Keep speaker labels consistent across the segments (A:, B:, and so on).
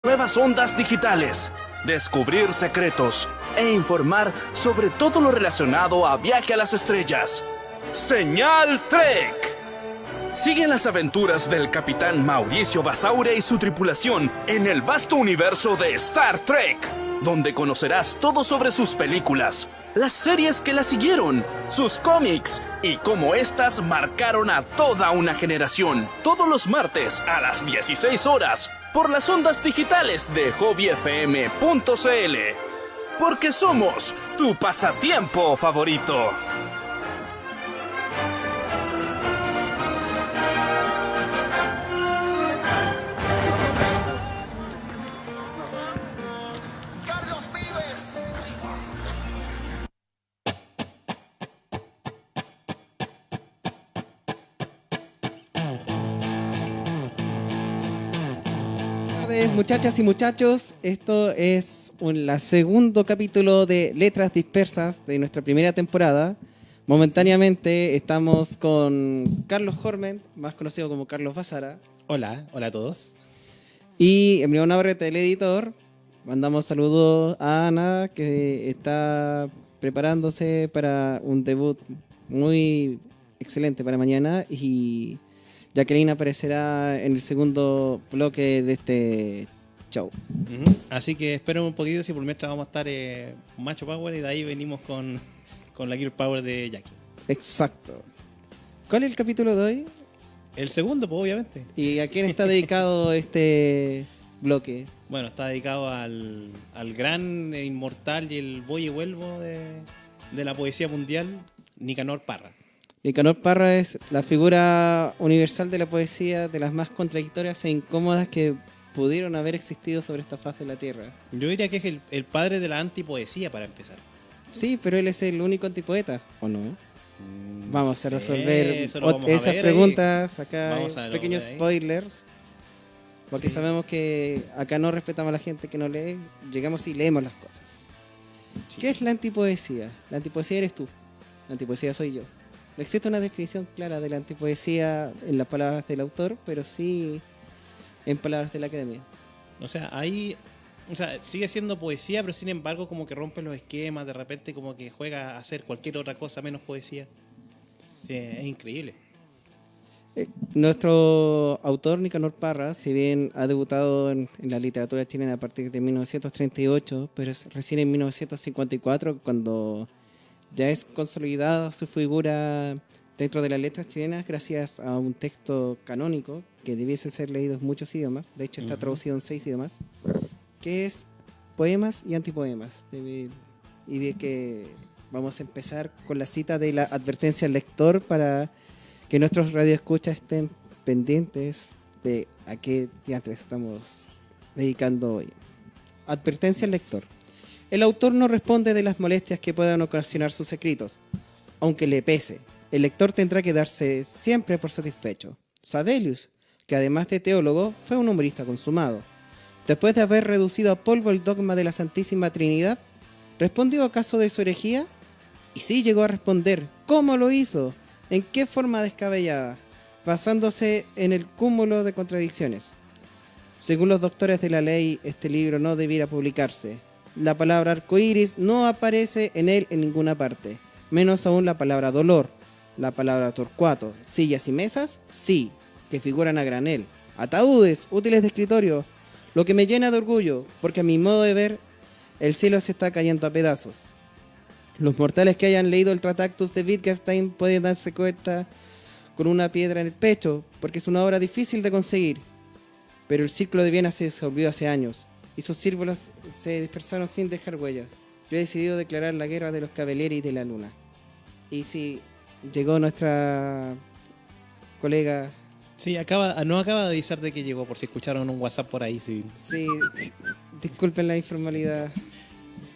A: Nuevas ondas digitales, descubrir secretos e informar sobre todo lo relacionado a Viaje a las Estrellas. Señal Trek. Siguen las aventuras del capitán Mauricio Basaure y su tripulación en el vasto universo de Star Trek, donde conocerás todo sobre sus películas, las series que la siguieron, sus cómics y cómo éstas marcaron a toda una generación. Todos los martes a las 16 horas por las ondas digitales de hobbyfm.cl. Porque somos tu pasatiempo favorito.
B: Muchachas y muchachos, esto es el segundo capítulo de Letras Dispersas de nuestra primera temporada. Momentáneamente estamos con Carlos Horment, más conocido como Carlos Basara.
C: Hola a todos.
B: Y Emiliano Navarrete, el editor. Mandamos saludos a Ana, que está preparándose para un debut muy excelente para mañana. Y Jacqueline aparecerá en el segundo bloque de este show.
C: Así que esperen un poquito, si por mientras vamos a estar Macho Power y de ahí venimos con la Gear Power de Jackie.
B: Exacto. ¿Cuál es el capítulo de hoy?
C: El segundo, pues obviamente.
B: ¿Y a quién está dedicado este bloque?
C: Bueno, está dedicado al gran inmortal y el voy y vuelvo de la poesía mundial, Nicanor Parra.
B: Nicanor Parra es la figura universal de la poesía, de las más contradictorias e incómodas que pudieron haber existido sobre esta faz de la Tierra.
C: Yo diría que es el padre de la antipoesía, para empezar.
B: Sí, pero él es el único antipoeta, ¿o no? Vamos a resolver esas preguntas ahí. Acá, pequeños spoilers, porque sabemos que acá no respetamos a la gente que no lee, llegamos y leemos las cosas. Sí. ¿Qué es la antipoesía? La antipoesía eres tú, la antipoesía soy yo. No existe una definición clara de la antipoesía en las palabras del autor, pero sí en palabras de la academia.
C: O sea, sigue siendo poesía, pero sin embargo como que rompe los esquemas, de repente como que juega a hacer cualquier otra cosa menos poesía. Sí, es increíble.
B: Nuestro autor, Nicanor Parra, si bien ha debutado en la literatura chilena a partir de 1938, pero es recién en 1954 cuando ya es consolidada su figura dentro de las letras chilenas gracias a un texto canónico que debiese ser leído en muchos idiomas. De hecho, está traducido en 6 idiomas, que es Poemas y Antipoemas. Y de que vamos a empezar con la cita de la advertencia al lector para que nuestros radioescuchas estén pendientes de a qué diantres estamos dedicando hoy. Advertencia al lector. El autor no responde de las molestias que puedan ocasionar sus escritos. Aunque le pese, el lector tendrá que darse siempre por satisfecho. Sabelius, que además de teólogo, fue un humorista consumado. Después de haber reducido a polvo el dogma de la Santísima Trinidad, ¿respondió acaso de su herejía? Y sí llegó a responder. ¿Cómo lo hizo? ¿En qué forma descabellada? Basándose en el cúmulo de contradicciones. Según los doctores de la ley, este libro no debiera publicarse. La palabra arcoíris no aparece en él en ninguna parte, menos aún la palabra dolor, la palabra torcuato, sillas y mesas, sí, que figuran a granel, ataúdes, útiles de escritorio, lo que me llena de orgullo, porque a mi modo de ver, el cielo se está cayendo a pedazos. Los mortales que hayan leído el Tractatus de Wittgenstein pueden darse cuenta con una piedra en el pecho, porque es una obra difícil de conseguir, pero el círculo de Viena se disolvió hace años, y sus símbolos se dispersaron sin dejar huella. Yo he decidido declarar la guerra de los Cavalieri de la Luna. Y si llegó nuestra colega...
C: Sí, no acaba de avisar de que llegó, por si escucharon un WhatsApp por ahí. Sí,
B: disculpen la informalidad.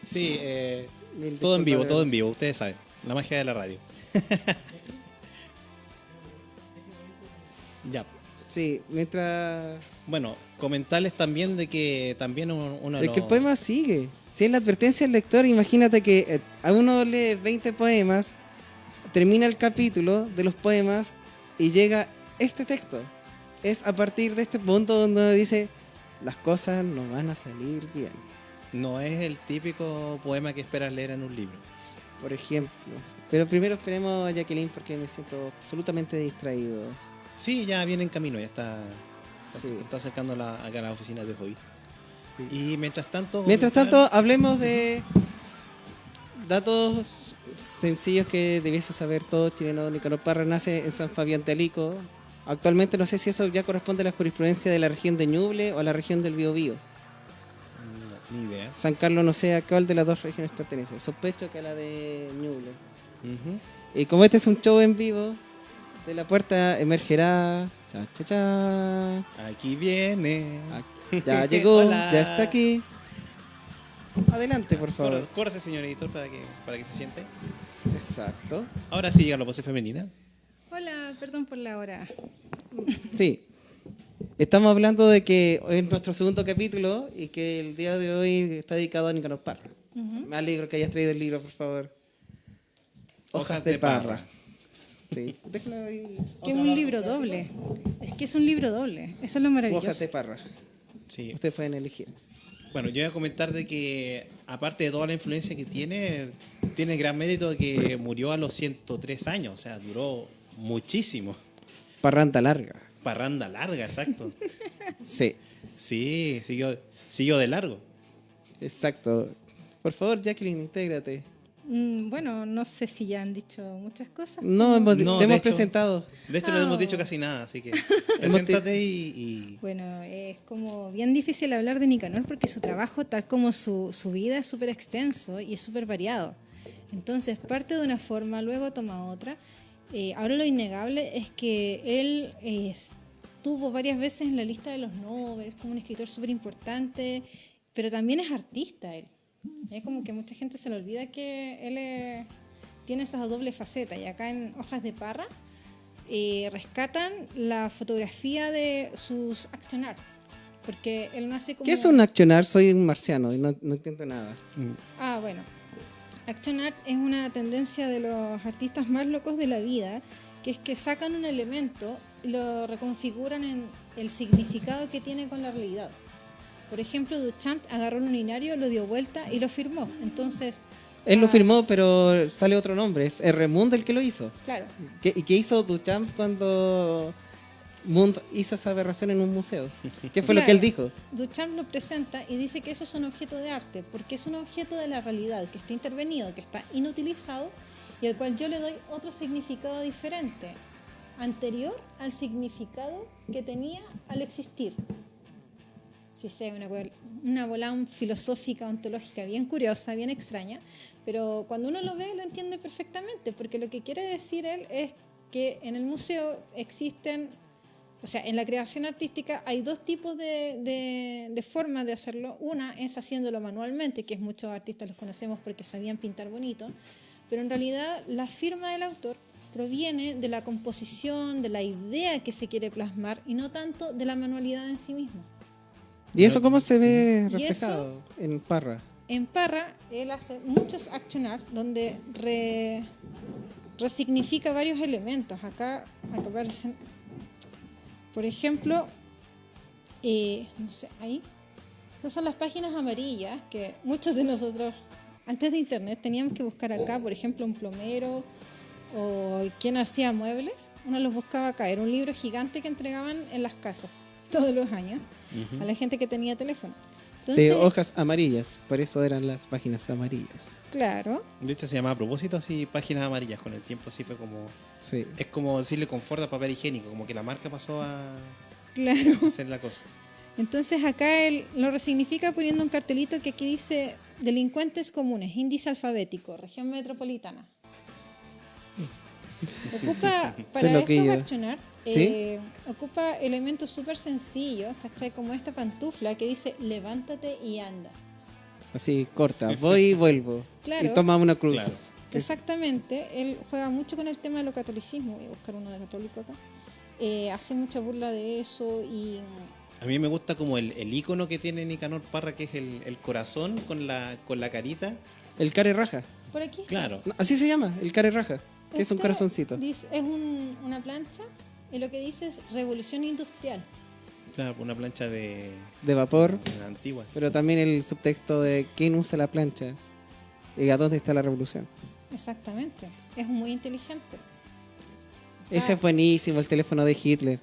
C: Sí, todo en vivo, ustedes saben. La magia de la radio. Ya.
B: Sí, mientras...
C: Bueno, comentarles también de que también uno
B: de que el poema sigue. Si es la advertencia al lector, imagínate que a uno lee 20 poemas, termina el capítulo de los poemas y llega este texto. Es a partir de este punto donde dice las cosas no van a salir bien.
C: No es el típico poema que esperas leer en un libro.
B: Por ejemplo. Pero primero esperemos a Jacqueline porque me siento absolutamente distraído.
C: Sí, ya viene en camino, ya está,
B: Sí.
C: está acercando acá a la oficina de Hobby.
B: Sí.
C: Y mientras tanto...
B: Mientras tanto, hablemos de datos sencillos que debiese saber todo chileno. Nicanor Parra nace en San Fabián de Alico. Actualmente no sé si eso ya corresponde a la jurisprudencia de la región de Ñuble o a la región del Biobío.
C: No, ni idea.
B: San Carlos no sé a cuál de las dos regiones pertenece. Sospecho que a la de Ñuble.
C: Ujú.
B: Y como este es un show en vivo, de la puerta emergerá... Cha, cha, cha.
C: Aquí viene.
B: Ya llegó,
C: Hola.
B: ya está aquí. Adelante, por favor.
C: Córrese, señor editor, para que se siente.
B: Exacto.
C: Ahora sí llega la voz femenina.
D: Hola, perdón por la hora.
B: Sí. Estamos hablando de que hoy es nuestro segundo capítulo y que el día de hoy está dedicado a Nicanor Parra. Me alegro que hayas traído el libro, por favor. Hojas de Parra. Sí. Déjalo ahí.
D: Que es un libro doble. Es que es un libro doble. Eso es lo maravilloso.
B: Hojas de Parra.
C: Sí.
B: Ustedes pueden elegir.
C: Bueno, yo voy a comentar de que, aparte de toda la influencia que tiene gran mérito de que murió a los 103 años. O sea, duró muchísimo.
B: Parranda larga.
C: Parranda larga, exacto.
B: Sí,
C: Sí, siguió de largo.
B: exacto. Por favor, Jacqueline, intégrate.
D: Bueno, no sé si ya han dicho muchas cosas.
B: No,
D: pero-
C: No,
B: te
C: de
B: hemos
C: hecho-
B: presentado.
C: De hecho, no hemos dicho casi nada, así que preséntate y...
D: Bueno, es como bien difícil hablar de Nicanor porque su trabajo, tal como su vida, es súper extenso y es súper variado. Entonces, parte de una forma, luego toma otra. Ahora lo innegable es que él estuvo varias veces en la lista de los Nobel, es como un escritor súper importante, pero también es artista él. Es como que mucha gente se le olvida que él tiene esa doble faceta. Y acá en Hojas de Parra rescatan la fotografía de sus action art. Porque él no hace como...
B: ¿Qué es un accionar? Soy un marciano y no entiendo nada.
D: Ah, bueno. Action art es una tendencia de los artistas más locos de la vida, que es que sacan un elemento y lo reconfiguran en el significado que tiene con la realidad. Por ejemplo, Duchamp agarró un urinario, lo dio vuelta y lo firmó. Entonces...
B: Él lo firmó, pero sale otro nombre. Es R. Mund el que lo hizo.
D: Claro.
B: ¿Y qué hizo Duchamp cuando Mund hizo esa aberración en un museo? ¿Qué fue lo que él dijo?
D: Duchamp lo presenta y dice que eso es un objeto de arte, porque es un objeto de la realidad, que está intervenido, que está inutilizado y al cual yo le doy otro significado diferente, anterior al significado que tenía al existir. Sí, sé, una volada filosófica, ontológica bien curiosa, bien extraña, pero cuando uno lo ve lo entiende perfectamente, porque lo que quiere decir él es que en el museo existen, o sea, en la creación artística hay dos tipos de formas de hacerlo. Una es haciéndolo manualmente, que muchos artistas los conocemos porque sabían pintar bonito, pero en realidad la firma del autor proviene de la composición, de la idea que se quiere plasmar y no tanto de la manualidad en sí misma.
B: ¿Y eso cómo se ve
D: ¿Y
B: reflejado en Parra?
D: En Parra, él hace muchos action art donde resignifica varios elementos. Acá aparecen, por ejemplo, no sé, ahí. Estas son las páginas amarillas que muchos de nosotros, antes de internet, teníamos que buscar acá, por ejemplo, un plomero o quien hacía muebles. Uno los buscaba acá. Era un libro gigante que entregaban en las casas todos los años a la gente que tenía teléfono. Entonces,
B: De hojas amarillas, por eso eran las páginas amarillas.
D: claro.
C: De hecho, se llama a propósito así páginas amarillas. Con el tiempo así fue como...
B: Sí.
C: Es como decirle confort a papel higiénico, como que la marca pasó a
D: Claro.
C: hacer la cosa.
D: Entonces acá él lo resignifica poniendo un cartelito que aquí dice delincuentes comunes, índice alfabético, región metropolitana. Ocupa, para
B: Te lo
D: estos
B: pillo.
D: action art,
B: ¿Sí?
D: ocupa elementos súper sencillos, ¿cachai? Como esta pantufla que dice levántate y anda.
B: Así, corta. Voy y vuelvo.
D: Claro.
B: Y toma una cruz.
C: Claro.
D: Exactamente, él juega mucho con el tema de lo catolicismo, voy a buscar uno de católico acá. Hace mucha burla de eso y...
C: A mí me gusta como el icono que tiene Nicanor Parra, que es el corazón con la carita.
B: El care raja.
D: Por aquí.
C: Claro.
B: No, así se llama, el care raja. Que es un
D: Este
B: corazoncito.
D: Es una plancha y lo que dice es revolución industrial.
C: Claro, una plancha de
B: vapor,
C: antigua.
B: pero también el subtexto de quién usa la plancha y a dónde está la revolución.
D: Exactamente. Es muy inteligente.
B: Ese es buenísimo, el teléfono de Hitler.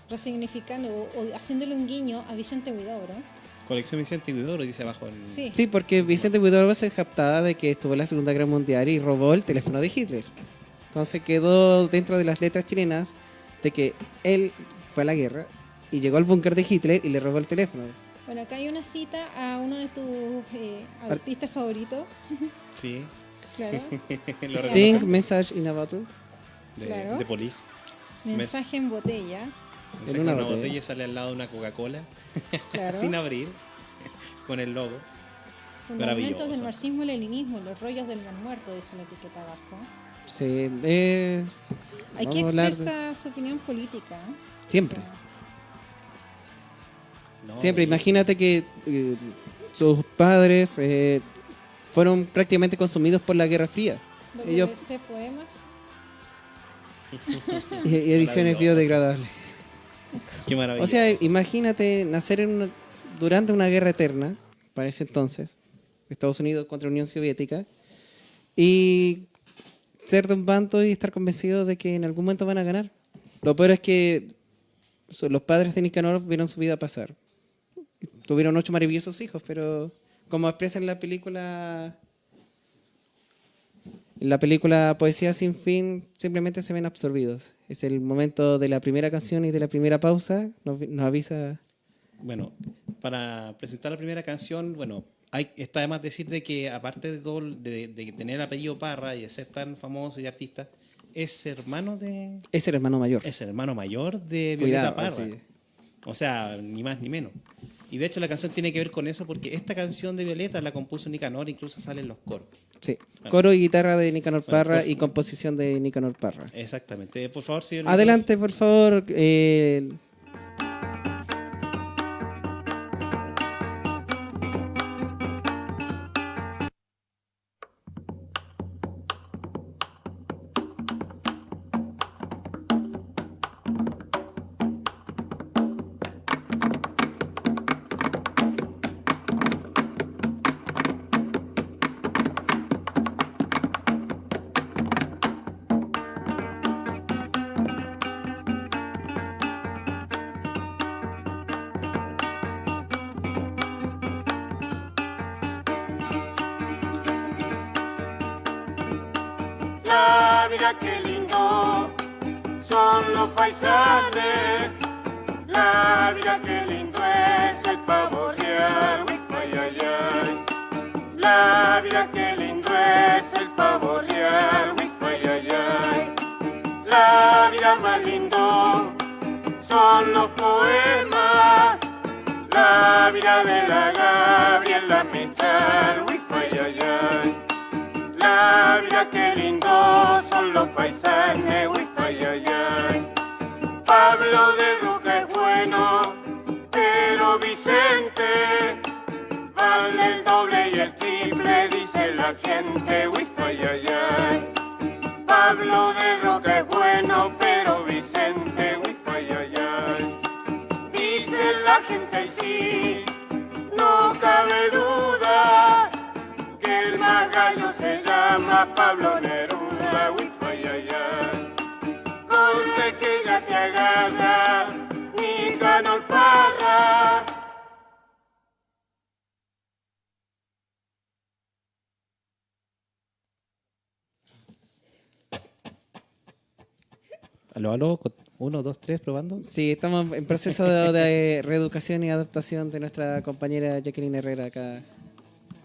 D: Resignificando o haciéndole un guiño a Vicente Huidobro.
C: Colección Vicente Huidobro, dice abajo.
D: Sí.
B: Sí, porque Vicente Huidobro se jactaba de que estuvo en la Segunda Guerra Mundial y robó el teléfono de Hitler. Entonces quedó dentro de las letras chilenas de que él fue a la guerra y llegó al búnker de Hitler y le robó el teléfono.
D: Bueno, acá hay una cita a uno de tus artistas favoritos.
C: Sí.
D: Claro.
C: Lo
B: Sting,
C: reconozco.
B: Message in a Bottle.
D: Claro.
C: De Police.
D: Mensaje en botella.
C: Saca
B: una
C: una
B: botella.
C: botella y sale al lado de una Coca-Cola.
D: Claro.
C: Sin abrir. Con el logo.
D: Fundamentos del
C: Maravilloso.
D: marxismo-leninismo, los rollos del mal muerto, dice la etiqueta abajo.
B: Sí,
D: Hay
B: vamos
D: que
B: a hablar
D: expresar su opinión política. ¿eh?
B: siempre.
C: No,
B: Siempre,
C: y-
B: imagínate que sus padres fueron prácticamente consumidos por la Guerra Fría. Ellos-
D: WC Poemas.
B: Y ediciones
C: Maravilloso.
B: biodegradables.
C: Qué maravilla.
B: O sea, imagínate nacer durante una guerra eterna, para ese entonces, Estados Unidos contra la Unión Soviética, y ser de un bando y estar convencido de que en algún momento van a ganar. Lo peor es que los padres de Nicanor vieron su vida pasar. Tuvieron 8 maravillosos hijos, pero como expresa en la película Poesía sin fin, simplemente se ven absorbidos. Es el momento de la primera canción y de la primera pausa. Nos avisa.
C: Bueno, para presentar la primera canción, bueno, está de más decir de que aparte de todo, de tener el apellido Parra y de ser tan famoso y artista, es hermano de...
B: Es el hermano mayor.
C: Es el hermano mayor de Violeta
B: Cuidado,
C: Parra.
B: sí.
C: O sea, ni más ni menos. Y de hecho la canción tiene que ver con eso porque esta canción de Violeta la compuso Nicanor, incluso sale en los coros.
B: Sí.
C: Bueno.
B: Coro y guitarra de Nicanor
C: Bueno,
B: Parra
C: pues-
B: y composición de Nicanor Parra.
C: Exactamente. Por favor, señor.
B: Adelante, por favor.
E: La vida qué lindo son los faisanes. La vida qué lindo es el pavo real. Uy, ay, ay, ay. La vida qué lindo es el pavo real. Uy, ay, ay, ay. La vida más lindo son los poemas. La vida de la Gabriela Mechal. Uy, ay, ay, ay. La vida qué lindo son los paisanes, uy, ay, ay, ay. Pablo de Roca es bueno, pero Vicente vale el doble y el triple, dice la gente, uy, ay, ay, ay. Pablo de Roca es bueno, pero Vicente, uy, ay, ay, ay. Dice la gente y sí, no cabe duda que el más gallo se llama Pablo Neruda, uy, ay, ay, ay. Corre que ya te agarra, Nicanor Parra.
C: Aló, aló. 1, 2, 3, probando.
B: Sí, estamos en proceso de reeducación y adaptación de nuestra compañera Jacqueline Herrera acá.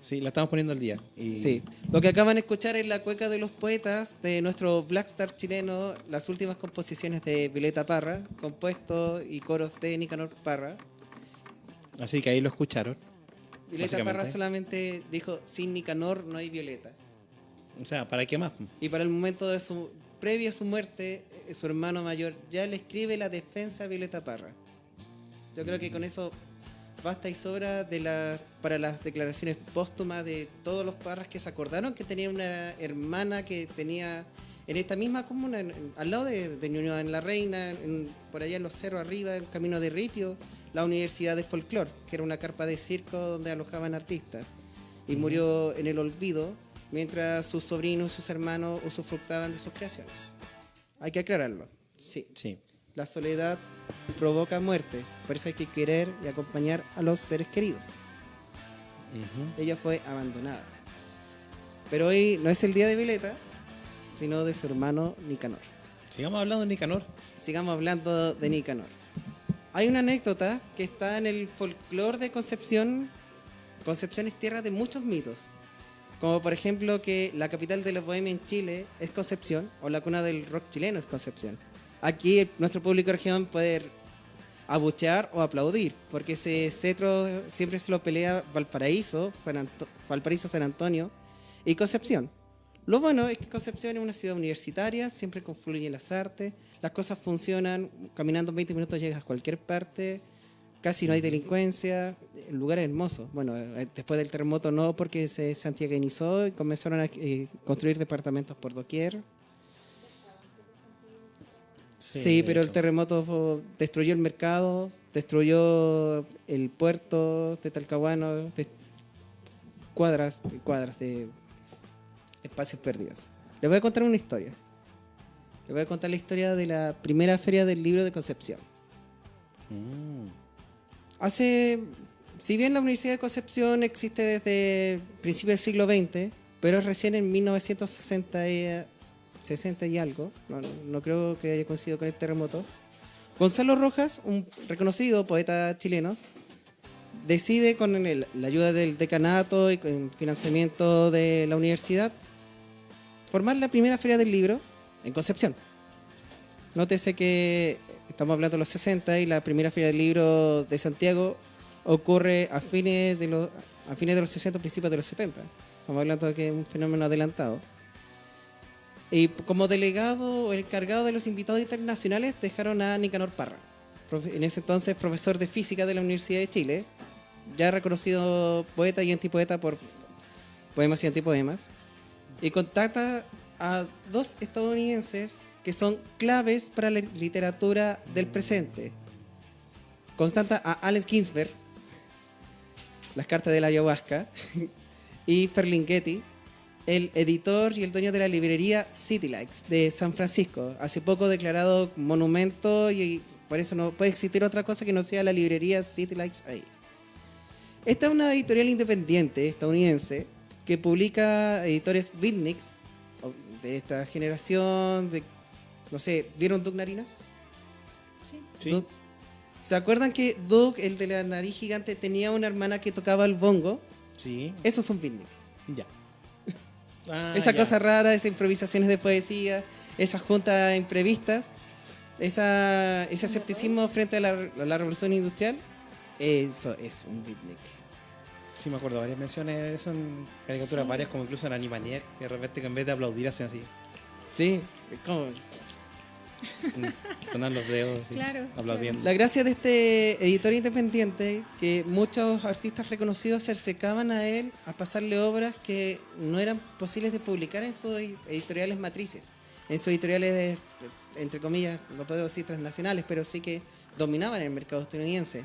C: Sí, la estamos poniendo al día. Y
B: Sí, lo que acaban de escuchar es la cueca de los poetas de nuestro Blackstar chileno, las últimas composiciones de Violeta Parra, compuestos y coros de Nicanor Parra.
C: Así que ahí lo escucharon.
B: Violeta
C: Básicamente.
B: Parra solamente dijo, sin Nicanor no hay Violeta.
C: O sea, ¿para qué más?
B: Y para el momento de previo a su muerte, su hermano mayor ya le escribe la defensa a Violeta Parra. Yo creo que con eso basta y sobra para las declaraciones póstumas de todos los Parras que se acordaron que tenía una hermana que tenía en esta misma comuna, al lado de Ñuñoa en la Reina, por allá en los cerros arriba, el camino de Ripio, la Universidad de Folclor, que era una carpa de circo donde alojaban artistas. Y murió en el olvido, mientras sus sobrinos y sus hermanos usufructaban de sus creaciones. Hay que aclararlo. Sí.
C: Sí.
B: La soledad provoca muerte, por eso hay que querer y acompañar a los seres queridos. Ella fue abandonada. Pero hoy no es el día de Violeta, sino de su hermano Nicanor.
C: Sigamos hablando de Nicanor.
B: Sigamos hablando de Nicanor. Hay una anécdota que está en el folclore de Concepción. Concepción es tierra de muchos mitos. Como por ejemplo que la capital de la bohemia en Chile es Concepción, o la cuna del rock chileno es Concepción. Aquí nuestro público de región puede abuchear o aplaudir, porque ese cetro siempre se lo pelea Valparaíso, San Antonio y Concepción. Lo bueno es que Concepción es una ciudad universitaria, siempre confluyen las artes, las cosas funcionan, caminando 20 minutos llegas a cualquier parte, casi no hay delincuencia, el lugar es hermoso. Bueno, después del terremoto no, porque se santiaguinizó y comenzaron a construir departamentos por doquier. Sí, pero el terremoto destruyó el mercado, destruyó el puerto de Talcahuano, cuadras y cuadras de espacios perdidos. Les voy a contar una historia. Les voy a contar la historia de la primera feria del libro de Concepción. Si bien la Universidad de Concepción existe desde principios del siglo XX, pero es recién en 1960 y algo, no creo que haya coincidido con el terremoto, Gonzalo Rojas, un reconocido poeta chileno, decide con la ayuda del decanato y con financiamiento de la universidad formar la primera feria del libro en Concepción. Nótese que estamos hablando de los 60 y la primera feria del libro de Santiago ocurre a fines de los 60, principios de los 70. Estamos hablando de que es un fenómeno adelantado. Y como delegado o encargado de los invitados internacionales dejaron a Nicanor Parra, en ese entonces profesor de física de la Universidad de Chile, ya reconocido poeta y antipoeta por poemas y antipoemas, y contacta a dos estadounidenses que son claves para la literatura del presente. Contacta a Alex Ginsberg, Las cartas de la ayahuasca, y Ferlinghetti, el editor y el dueño de la librería City Lights de San Francisco, hace poco declarado monumento, y por eso no puede existir otra cosa que no sea la librería City Lights ahí. Esta es una editorial independiente estadounidense que publica editores beatniks de esta generación, no sé, ¿vieron Doug Narinas?
D: Sí.
B: Doug. ¿Se acuerdan que Doug, el de la nariz gigante, tenía una hermana que tocaba el bongo?
C: Sí.
B: Esos son beatniks.
C: Ya.
B: Esa cosa rara, esas improvisaciones de poesía, esas juntas imprevistas, ese escepticismo frente a la revolución industrial, eso es un beatnik.
C: Sí, me acuerdo, varias menciones de eso en caricaturas,
D: Sí.
C: varias como incluso en Animaniac, de repente que en vez de aplaudir hacen así,
B: Sí, como
C: sonan los dedos, así,
D: Claro,
C: aplaudiendo.
B: la gracia de este editor independiente, que muchos artistas reconocidos se acercaban a él a pasarle obras que no eran posibles de publicar en sus editoriales matrices, en sus editoriales, entre comillas, no puedo decir transnacionales, pero sí que dominaban el mercado estadounidense.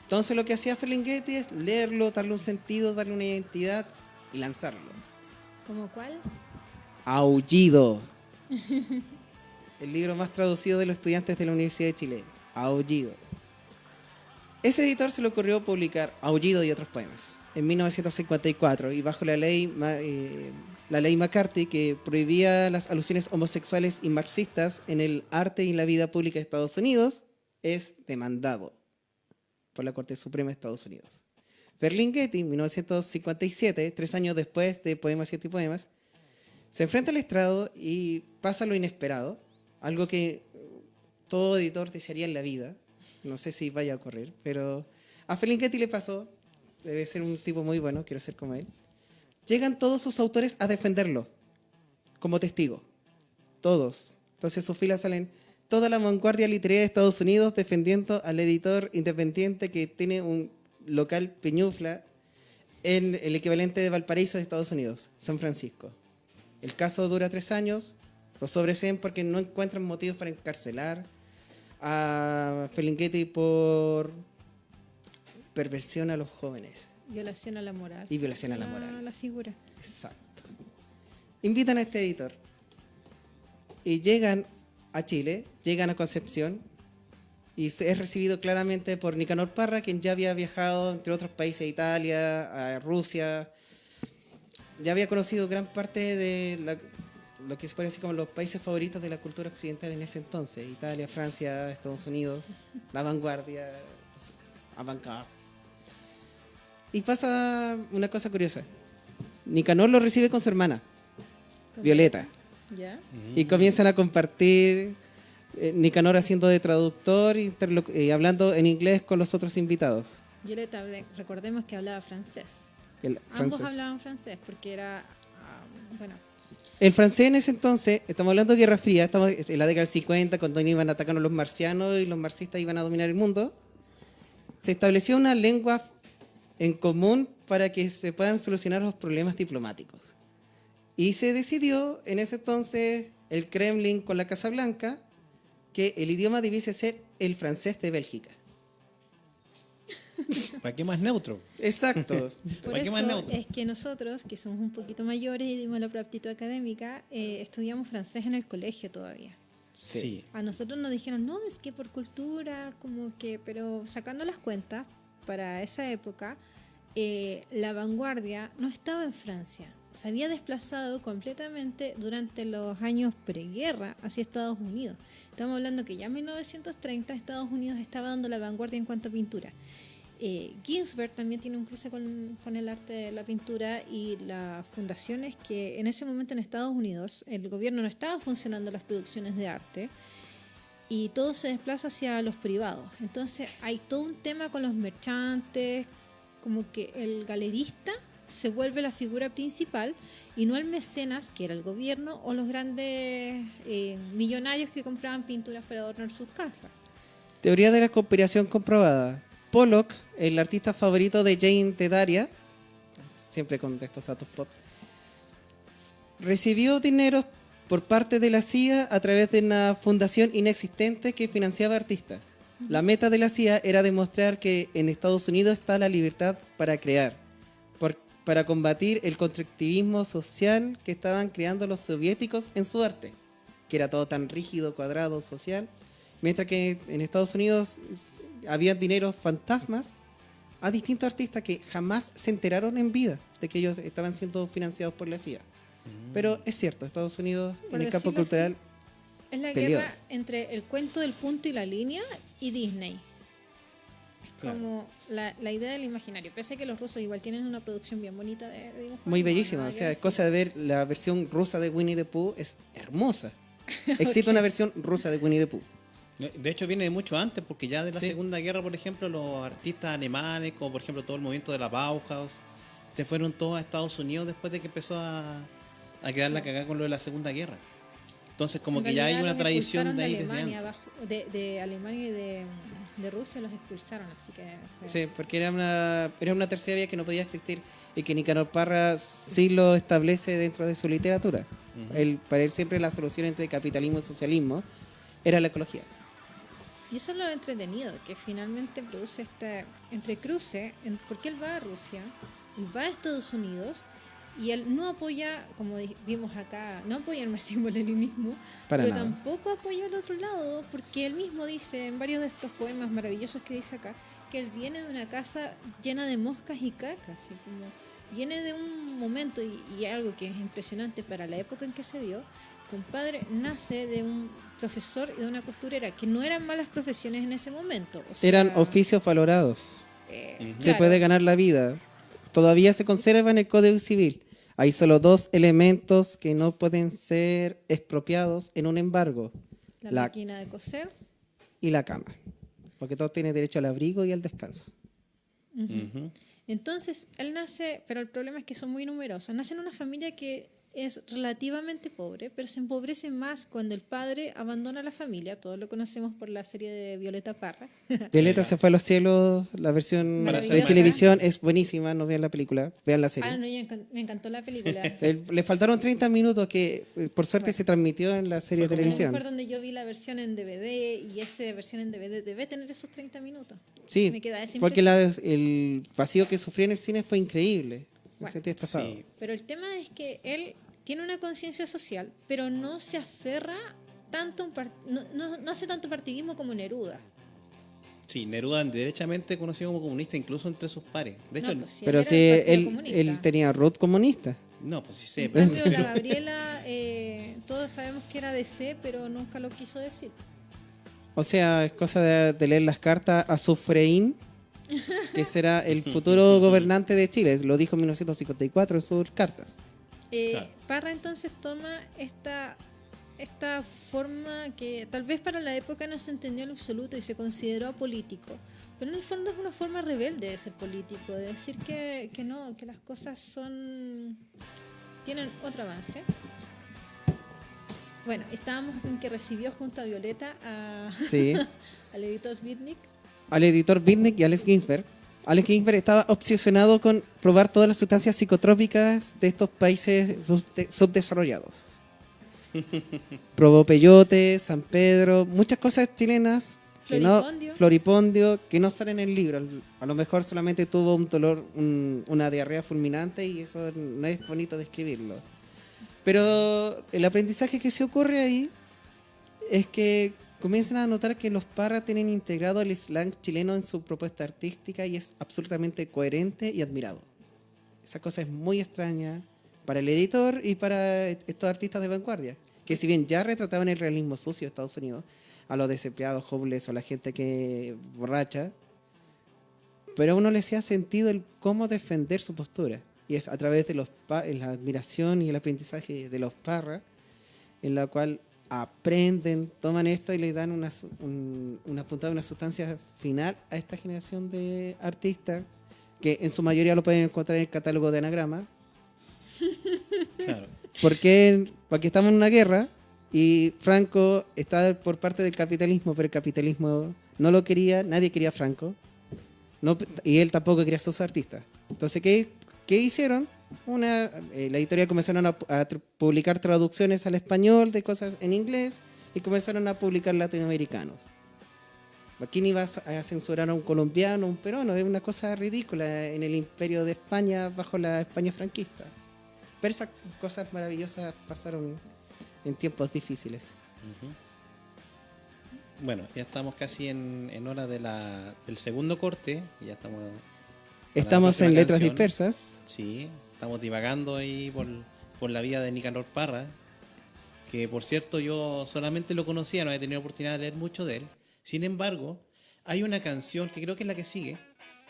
B: Entonces lo que hacía Ferlinghetti es leerlo, darle un sentido, darle una identidad y lanzarlo.
D: ¿Cómo cuál?
B: Aullido. El libro más traducido de los estudiantes de la Universidad de Chile. Aullido. Ese editor se le ocurrió publicar Aullido y otros poemas en 1954 y bajo la ley McCarthy, que prohibía las alusiones homosexuales y marxistas en el arte y en la vida pública de Estados Unidos, es demandado por la Corte Suprema de Estados Unidos. Ferlinghetti, en 1957, 3 años después de Poemas y Antipoemas, se enfrenta al estrado y pasa lo inesperado, algo que todo editor desearía en la vida. No sé si vaya a ocurrir, pero a Ferlinghetti le pasó. Debe ser un tipo muy bueno, quiero ser como él. Llegan todos sus autores a defenderlo como testigo. Todos. Entonces sus filas salen toda la vanguardia literaria de Estados Unidos defendiendo al editor independiente que tiene un local peñufla en el equivalente de Valparaíso de Estados Unidos, San Francisco. El caso dura 3 años, Lo sobreseen porque no encuentran motivos para encarcelar a Ferlinghetti por perversión a los jóvenes
D: Violación a la moral.
B: y violación a la moral.
D: La figura.
B: Exacto. Invitan a este editor y llegan a Chile, llegan a Concepción y es recibido claramente por Nicanor Parra, quien ya había viajado entre otros países, a Italia, a Rusia, ya había conocido gran parte de lo que se puede decir como los países favoritos de la cultura occidental en ese entonces: Italia, Francia, Estados Unidos, la vanguardia, avant-garde. Y pasa una cosa curiosa. Nicanor lo recibe con su hermana, Violeta,
D: ¿Ya?
B: y comienzan a compartir, Nicanor haciendo de traductor y hablando en inglés con los otros invitados.
D: Violeta, recordemos que hablaba francés.
B: El
D: Ambos
B: francés.
D: hablaban francés porque era, bueno,
B: El francés en ese entonces, estamos hablando de Guerra Fría, estamos en la década del 50, cuando iban a atacar a los marcianos y los marxistas iban a dominar el mundo. Se estableció una lengua en común para que se puedan solucionar los problemas diplomáticos. Y se decidió en ese entonces, el Kremlin con la Casa Blanca, que el idioma debiese ser el francés de Bélgica.
C: ¿Para qué más neutro?
B: Exacto.
D: por
C: ¿Para qué más
D: eso
C: neutro?
D: es que nosotros, que somos un poquito mayores y dimos la aptitud académica, estudiamos francés en el colegio todavía.
C: Sí.
D: A nosotros nos dijeron, no, es que por cultura, como que, pero sacando las cuentas, para esa época, la vanguardia no estaba en Francia. Se había desplazado completamente durante los años preguerra hacia Estados Unidos. Estamos hablando que ya en 1930 Estados Unidos estaba dando la vanguardia en cuanto a pintura. Ginsberg también tiene un cruce con el arte de la pintura y las fundaciones que en ese momento en Estados Unidos el gobierno no estaba funcionando las producciones de arte y todo se desplaza hacia los privados. Entonces hay todo un tema con los merchantes, como que el galerista se vuelve la figura principal y no el mecenas, que era el gobierno, o los grandes millonarios que compraban pinturas para adornar sus casas.
B: Teoría de la conspiración comprobada. Pollock, el artista favorito de Jane Tedaria, siempre con estos datos pop, recibió dinero por parte de la CIA a través de una fundación inexistente que financiaba artistas. La meta de la CIA era demostrar que en Estados Unidos está la libertad para crear, para combatir el constructivismo social que estaban creando los soviéticos en su arte, que era todo tan rígido, cuadrado, social, mientras que en Estados Unidos había dineros fantasmas a distintos artistas que jamás se enteraron en vida de que ellos estaban siendo financiados por la CIA. Pero es cierto, Estados Unidos
D: Por
B: en el campo
D: decirlo
B: cultural
D: Es la
B: peleó.
D: guerra entre el cuento del punto y la línea y Disney. Es
C: Claro.
D: como la idea del imaginario. Pese a que los rusos igual tienen una producción bien bonita de dibujos.
B: muy
D: no,
B: bellísima.
D: nada
B: O
D: que
B: sea, es
D: decir.
B: cosa de ver la versión rusa de Winnie the Pooh, es hermosa. Existe una versión rusa de Winnie the Pooh.
C: De hecho viene de mucho antes, porque ya de la
B: Sí.
C: Segunda Guerra, por ejemplo, los artistas alemanes, como por ejemplo todo el movimiento de la Bauhaus, se fueron todos a Estados Unidos después de que empezó a quedar la cagada con lo de la Segunda Guerra. Entonces como
D: En
C: que ya hay
D: realidad
C: una
D: los
C: tradición
D: expulsaron
C: de ahí
D: de
C: desde
D: Alemania,
C: antes.
D: de Alemania y de Rusia los expulsaron, así que fue-
B: Sí, porque era una tercera vía que no podía existir y que Nicanor Parra sí lo establece dentro de su literatura.
C: Ujú.
B: Para él siempre la solución entre capitalismo y socialismo era la ecología.
D: Y eso es lo entretenido, que finalmente produce este entrecruce, porque él va a Rusia, él va a Estados Unidos, y él no apoya, como vimos acá, no apoya el marxismo-leninismo,
B: Para
D: pero
B: nada.
D: tampoco apoya al otro lado, porque él mismo dice, en varios de estos poemas maravillosos que dice acá, que él viene de una casa llena de moscas y cacas, y como viene de un momento, y algo que es impresionante para la época en que se dio, compadre nace de un profesor y de una costurera, que no eran malas profesiones en ese momento. O sea,
B: Eran oficios valorados.
C: Ujú.
B: Se
D: claro,
B: puede ganar la vida. Todavía se conserva en el Código Civil. Hay solo 2 elementos que no pueden ser expropiados en un embargo:
D: la
B: la-
D: máquina de coser.
B: y la cama. Porque todos tienen derecho al abrigo y al descanso.
C: Ujú.
D: Entonces, él nace, pero el problema es que son muy numerosos. Nace en una familia que es relativamente pobre, pero se empobrece más cuando el padre abandona la familia. Todos lo conocemos por la serie de Violeta Parra.
B: Violeta se fue a los cielos, la versión de
D: Maravillosa.
B: televisión es buenísima, no vean la película, vean la serie.
D: Ah, no, me encantó la película.
B: Le faltaron 30 minutos que por suerte
D: Bueno.
B: se transmitió en la serie de
D: A lo
B: televisión.
D: mejor donde yo vi la versión en DVD y esa versión en DVD debe tener esos 30 minutos.
B: Sí,
D: Me queda esa
B: porque
D: impresión.
B: el vacío que sufrió en el cine fue increíble. Me
D: Bueno,
B: sentí estafado.
C: Sí.
D: Pero el tema es que él tiene una conciencia social, pero no se aferra tanto, no hace tanto partidismo como Neruda.
C: Sí, Neruda derechamente conocido como comunista incluso entre sus pares. De hecho,
D: No, pues, sí,
B: Pero
D: él
B: sí,
D: era del Partido
B: él
D: Comunista.
B: tenía root comunista.
C: no, pues sí sé.
D: En
C: pero-
D: cambio, la Gabriela, todos sabemos que era DC, pero nunca lo quiso decir.
B: O sea, es cosa de leer las cartas a Sufreín, que será el futuro gobernante de Chile. Lo dijo en 1954 en sus cartas.
C: Claro.
D: Parra entonces toma esta forma que tal vez para la época no se entendió en absoluto y se consideró apolítico, pero en el fondo es una forma rebelde de ser político, de decir que no, que las cosas tienen otro avance. Bueno, estábamos en que recibió junto a Violeta
B: Sí.
D: al editor Bitnik.
B: Al editor Bitnik y Alex Ginsberg. Alex Ginsberg estaba obsesionado con probar todas las sustancias psicotrópicas de estos países subdesarrollados. Probó peyote, San Pedro, muchas cosas chilenas,
D: Floripondio.
B: floripondio, que no salen en el libro. A lo mejor solamente tuvo un dolor, una diarrea fulminante y eso no es bonito describirlo. Pero el aprendizaje que se ocurre ahí es que comienzan a notar que los Parra tienen integrado el slang chileno en su propuesta artística y es absolutamente coherente y admirado. Esa cosa es muy extraña para el editor y para estos artistas de vanguardia, que si bien ya retrataban el realismo sucio de Estados Unidos, a los desempleados, homeless o la gente que borracha, pero a uno le hacía sentido el cómo defender su postura. Y es a través de la admiración y el aprendizaje de los Parra, en la cual aprenden, toman esto y le dan una puntada, una sustancia final a esta generación de artistas, que en su mayoría lo pueden encontrar en el catálogo de Anagrama,
C: Claro.
B: porque estamos en una guerra y Franco está por parte del capitalismo, pero el capitalismo no lo quería, nadie quería a Franco, y él tampoco quería a sus artistas. Entonces, ¿qué hicieron? La editorial comenzaron a publicar traducciones al español de cosas en inglés y comenzaron a publicar latinoamericanos. ¿Quién iba a censurar a un colombiano, un peruano? Es una cosa ridícula en el imperio de España bajo la España franquista. Pero esas cosas maravillosas pasaron en tiempos difíciles.
C: Bueno, ya estamos casi en hora del segundo corte. Ya estamos. para la
B: Estamos en
C: próxima
B: letras
C: canción.
B: dispersas.
C: Sí, estamos divagando ahí por la vida de Nicanor Parra, que por cierto yo solamente lo conocía, no he tenido oportunidad de leer mucho de él. Sin embargo, hay una canción que creo que es la que sigue,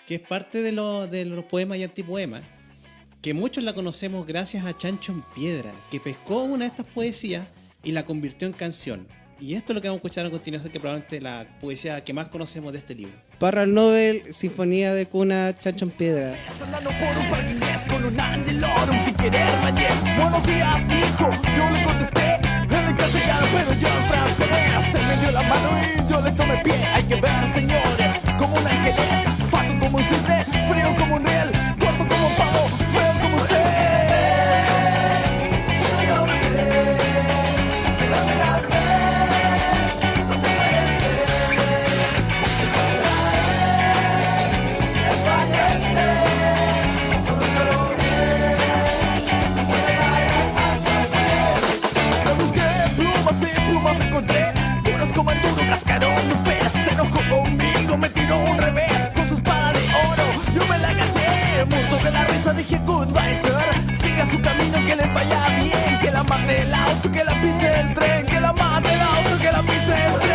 C: que es parte de los poemas y antipoemas, que muchos la conocemos gracias a Chancho en Piedra, que pescó una de estas poesías y la convirtió en canción. Y esto es lo que vamos a escuchar a continuación, que probablemente es la poesía que más conocemos de este libro.
B: Parra Nobel, Sinfonía de Cuna, Chancho en Piedra.
F: Andando por un parque inglés con un angelorum sin querer ayer. Buenos días, dijo, yo le contesté en castellano, pero yo en francés. Él me dio la mano y yo le tomé pie. Hay que ver, señores, como un ángel es, fato como un cisne, frío como un riel, corto como un pavo, feo como usted. Me busqué plumas y plumas encontré, duras como el duro cascarón de un pez. Se enojó conmigo, me tiró un revés con su espada de oro. Yo me la agaché, muerto de la risa, dije goodbye sir. Siga su camino, que le vaya bien, que la mate el auto, que la pise el tren, que la mate el auto, que la pise el tren.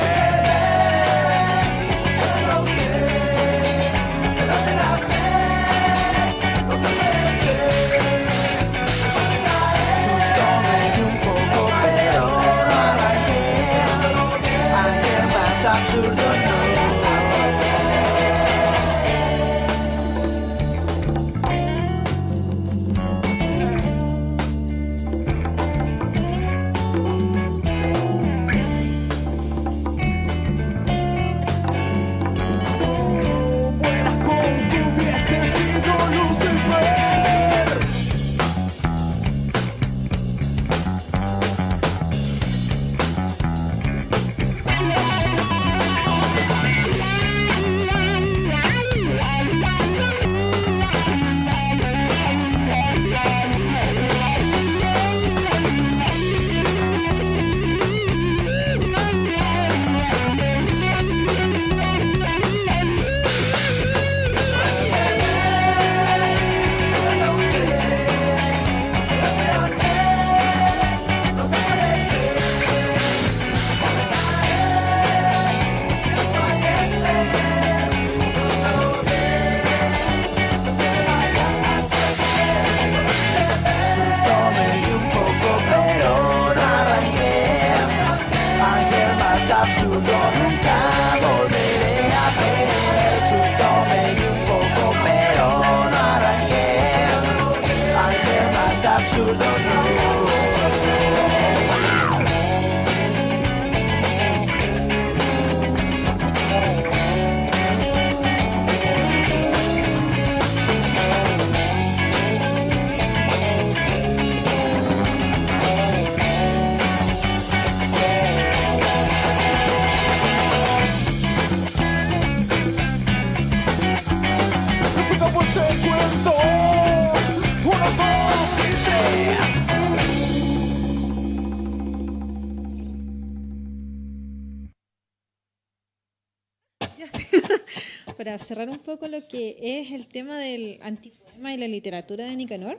D: para cerrar un poco lo que es el tema del antipoema y la literatura de Nicanor,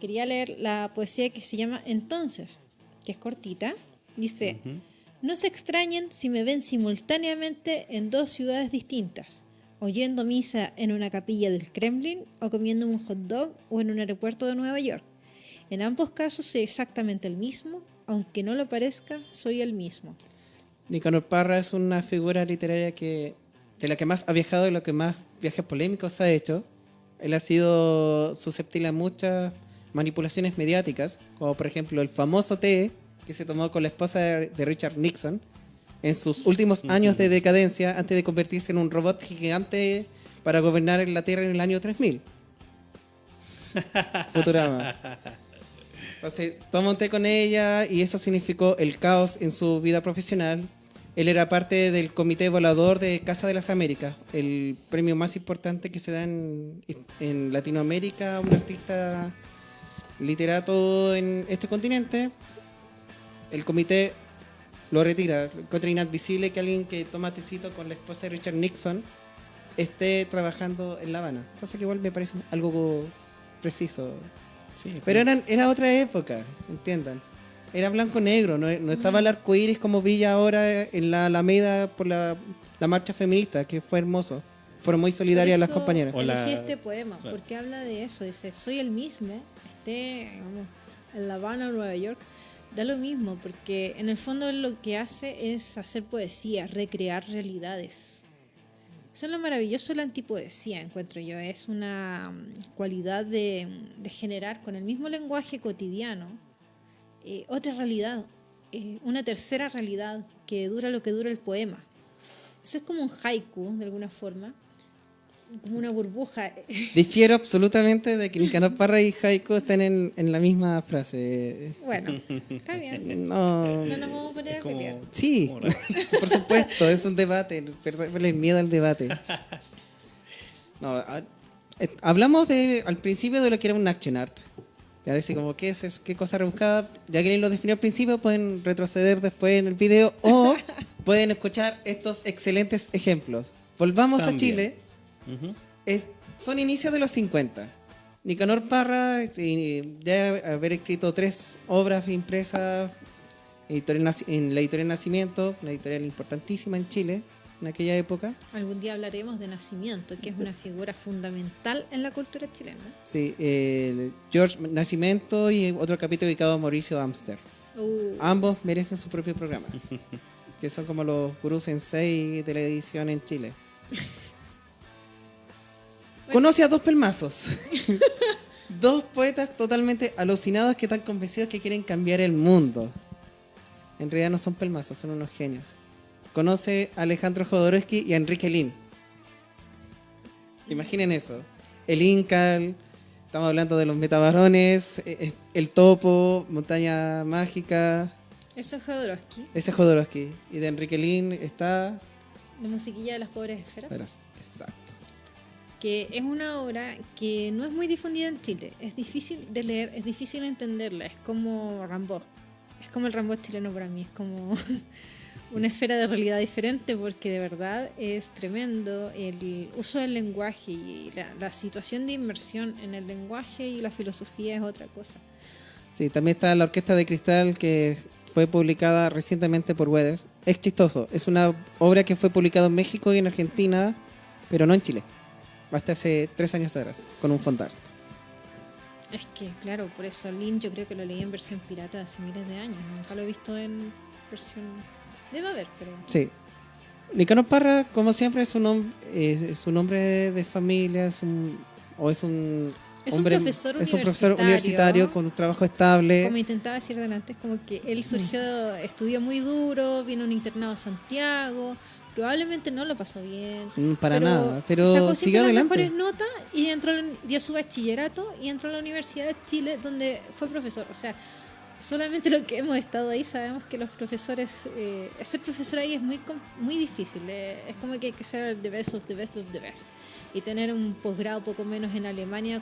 D: quería leer la poesía que se llama Entonces, que es cortita. Dice, no se extrañen si me ven simultáneamente en dos ciudades distintas, oyendo misa en una capilla del Kremlin o comiendo un hot dog o en un aeropuerto de Nueva York. En ambos casos soy exactamente el mismo, aunque no lo parezca, soy el mismo.
B: Nicanor Parra es una figura literaria de la que más ha viajado y lo que más viajes polémicos ha hecho. Él ha sido susceptible a muchas manipulaciones mediáticas, como por ejemplo el famoso té que se tomó con la esposa de Richard Nixon en sus últimos años de decadencia antes de convertirse en un robot gigante para gobernar la Tierra en el año 3000. Futurama. Entonces, toma un té con ella y eso significó el caos en su vida profesional. Él era parte del comité evaluador de Casa de las Américas, el premio más importante que se da en Latinoamérica a un artista literato en este continente. El comité lo retira. Encuentra inadmisible que alguien que toma tecito con la esposa de Richard Nixon esté trabajando en La Habana, cosa que igual me parece algo preciso.
C: Sí,
B: Pero era otra época, entiendan. Era blanco-negro, no estaba el arco iris como brilla ahora en la Alameda por la marcha feminista, que fue hermoso. Fueron muy solidarias las compañeras.
C: Hola.
D: Elegí este poema,
C: Claro.
D: porque habla de eso. Dice, soy el mismo, digamos, en La Habana o Nueva York, da lo mismo, porque en el fondo lo que hace es hacer poesía, recrear realidades. Eso es lo maravilloso de la antipoesía, encuentro yo. Es una cualidad de generar con el mismo lenguaje cotidiano otra realidad, una tercera realidad que dura lo que dura el poema. Eso es como un haiku, de alguna forma, como una burbuja.
B: Difiero absolutamente de que Nicanor Parra y haiku estén en la misma frase.
D: Bueno, está bien.
B: No.
D: No nos vamos a poner
C: Es
D: a
C: como-
D: pelear.
B: Sí,
C: como raro.
B: por supuesto, es un debate. Perderle el miedo al debate. No, hablamos al principio de lo que era un action art. Y ahora sí, como, ¿qué es eso? ¿Qué cosa rebuscada? Ya que lo definió al principio, pueden retroceder después en el video o pueden escuchar estos excelentes ejemplos. Volvamos a
C: También.
B: Chile.
C: Ujú.
B: Son inicios de los 50. Nicanor Parra debe haber escrito 3 obras impresas en la editorial Nacimiento, una editorial importantísima en Chile en aquella época.
D: Algún día hablaremos de Nacimiento, que es una figura fundamental en la cultura chilena.
B: Sí, George Nacimiento y otro capítulo dedicado a Mauricio Amster. Ambos merecen su propio programa, que son como los gurús sensei de la edición en Chile. Conoce a dos pelmazos. Dos poetas totalmente alucinados que están convencidos que quieren cambiar el mundo. En realidad no son pelmazos, son unos genios. Conoce a Alejandro Jodorowsky y a Enrique Lin. Imaginen eso. El Incal, estamos hablando de los metabarones, el Topo, Montaña Mágica.
D: Eso es Jodorowsky,
B: Ese es Jodorowsky. Y de Enrique Lin está...
D: la musiquilla de las pobres esferas.
B: Verás, exacto.
D: Que es una obra que no es muy difundida en Chile. Es difícil de leer, es difícil entenderla. Es como Rimbaud. Es como el Rimbaud chileno para mí. Es como una esfera de realidad diferente porque de verdad es tremendo el uso del lenguaje y la situación de inmersión en el lenguaje y la filosofía es otra cosa.
B: Sí, también está La Orquesta de Cristal, que fue publicada recientemente por Weathers. Es chistoso. Es una obra que fue publicada en México y en Argentina, pero no en Chile. Hasta hace 3 años atrás, con un font art.
D: Es que, claro, por eso Lin yo creo que lo leí en versión pirata hace miles de años. Nunca lo he visto en versión... Debe haber, pero...
B: Sí. Nicanor Parra, como siempre, es un hombre de familia, es un profesor universitario con un trabajo estable.
D: Como intentaba decir delante, es como que él surgió, estudió muy duro, vino a un internado a Santiago, probablemente no lo pasó bien.
B: Para nada, pero
D: sacó
B: siguió
D: siempre las
B: adelante.
D: mejores notas y dio su bachillerato y entró a la Universidad de Chile donde fue profesor. O sea, solamente lo que hemos estado ahí sabemos que los profesores, ser profesor ahí es muy difícil. Es como que hay que ser the best of the best of the best. Y tener un posgrado poco menos en Alemania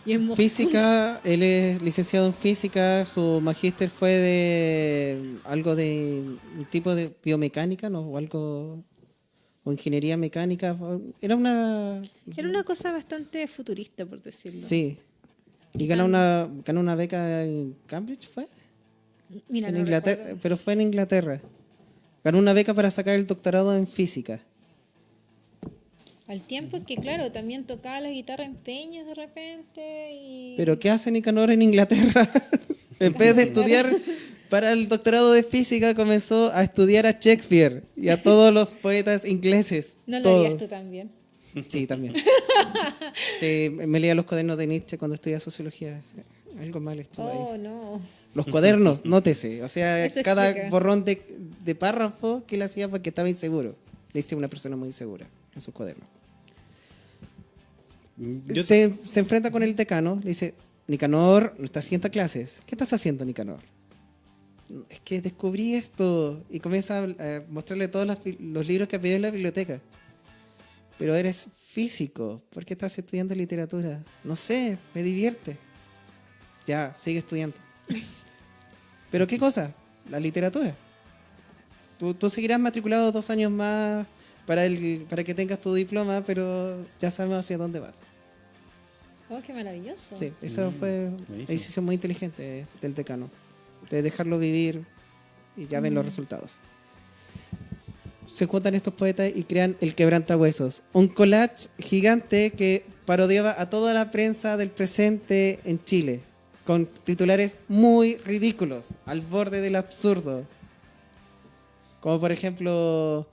D: y en Moscú.
B: Física, él es licenciado en física, su magíster fue de algo de un tipo de biomecánica, ¿no? O algo o ingeniería mecánica. Era una...
D: Era una cosa bastante futurista, por decirlo.
B: Sí. Y ganó una beca en Cambridge, ¿fue?
D: Mira,
B: En
D: no
B: Inglaterra,
D: recuerdo.
B: pero fue en Inglaterra. Ganó una beca para sacar el doctorado en física.
D: Al tiempo que, claro, también tocaba la guitarra en peñas de repente y...
B: Pero ¿qué hace Nicanor en Inglaterra? En vez de estudiar para el doctorado de física, comenzó a estudiar a Shakespeare y a todos los poetas ingleses.
D: No lo
B: todos.
D: harías tú también.
B: Sí, también. Sí, me leía los cuadernos de Nietzsche cuando estudiaba sociología. Algo mal estuvo ahí.
D: Oh, no.
B: Los cuadernos, nótese. O sea,
D: Eso
B: cada
D: explica.
B: borrón de párrafo que él hacía porque estaba inseguro. Nietzsche es una persona muy insegura en sus cuadernos.
C: Yo,
B: Se enfrenta con el decano, le dice, Nicanor, no estás haciendo clases. ¿Qué estás haciendo, Nicanor? Es que descubrí esto. Y comienza a mostrarle todos los libros que ha pedido en la biblioteca. Pero eres físico, ¿por qué estás estudiando literatura? No sé, me divierte. Ya, sigue estudiando. ¿Pero qué cosa? La literatura. Tú seguirás matriculado 2 años más para que tengas tu diploma, pero ya sabemos hacia dónde vas.
D: Oh, qué maravilloso.
B: Sí, eso fue una
C: buenísimo.
B: decisión muy inteligente del decano. De dejarlo vivir y ya ven los resultados. Se juntan estos poetas y crean El Quebrantahuesos, un collage gigante que parodiaba a toda la prensa del presente en Chile, con titulares muy ridículos, al borde del absurdo. Como por ejemplo,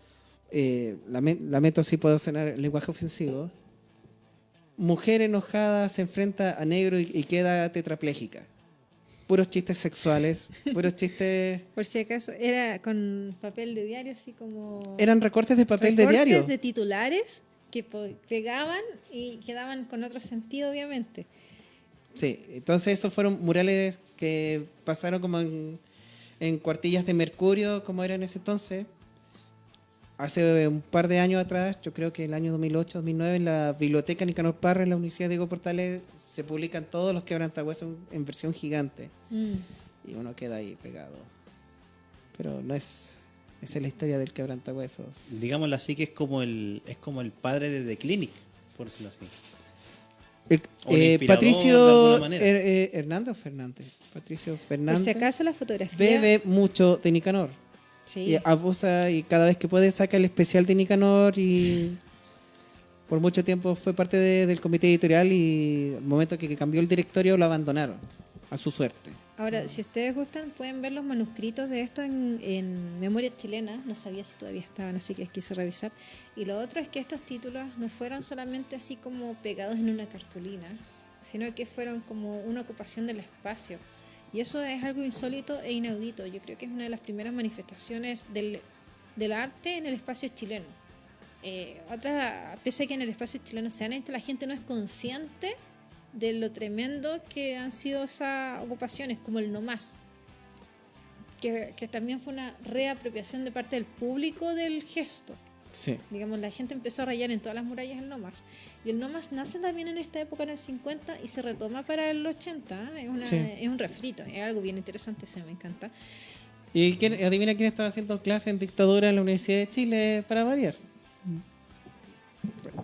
B: lamento si puedo sonar lenguaje ofensivo, mujer enojada se enfrenta a negro y queda tetrapléjica. Puros chistes sexuales, puros chistes...
D: Por si acaso, era con papel de diario, así como...
B: Eran recortes de papel de
D: recortes
B: diario.
D: de titulares que pegaban y quedaban con otro sentido, obviamente.
B: Sí, entonces esos fueron murales que pasaron como en cuartillas de mercurio, como era en ese entonces. Hace un par de años atrás, yo creo que el año 2008, 2009, en la Biblioteca Nicanor Parra, en la Universidad Diego Portales, se publican todos los quebrantahuesos en versión gigante. Y uno queda ahí pegado. Pero no es... Esa es la historia del quebrantahuesos.
C: digámoslo así, que es como el padre de The Clinic, por decirlo así. O el inspirador, de
B: Patricio
C: alguna manera.
B: Hernández o Fernández. Patricio
D: Por
B: Fernández
D: si acaso la fotografía...
B: bebe mucho de Nicanor.
D: Sí.
B: Y abusa y cada vez que puede saca el especial de Nicanor y por mucho tiempo fue parte del comité editorial y al momento que cambió el directorio lo abandonaron a su suerte.
D: Ahora, si ustedes gustan, pueden ver los manuscritos de esto en Memoria Chilena. No sabía si todavía estaban, así que quise revisar. Y lo otro es que estos títulos no fueron solamente así como pegados en una cartulina, sino que fueron como una ocupación del espacio. Y eso es algo insólito e inaudito. Yo creo que es una de las primeras manifestaciones del arte en el espacio chileno. Pese a que en el espacio chileno se han hecho, la gente no es consciente de lo tremendo que han sido esas ocupaciones, como el no más, que también fue una reapropiación de parte del público del gesto.
B: Sí.
D: Digamos, la gente empezó a rayar en todas las murallas el no más. Y el no más nace también en esta época, en el 50, y se retoma para el 80.
B: Sí.
D: Es un refrito, es algo bien interesante, me encanta.
B: ¿Y adivina quién estaba haciendo clase en dictadura en la Universidad de Chile para variar?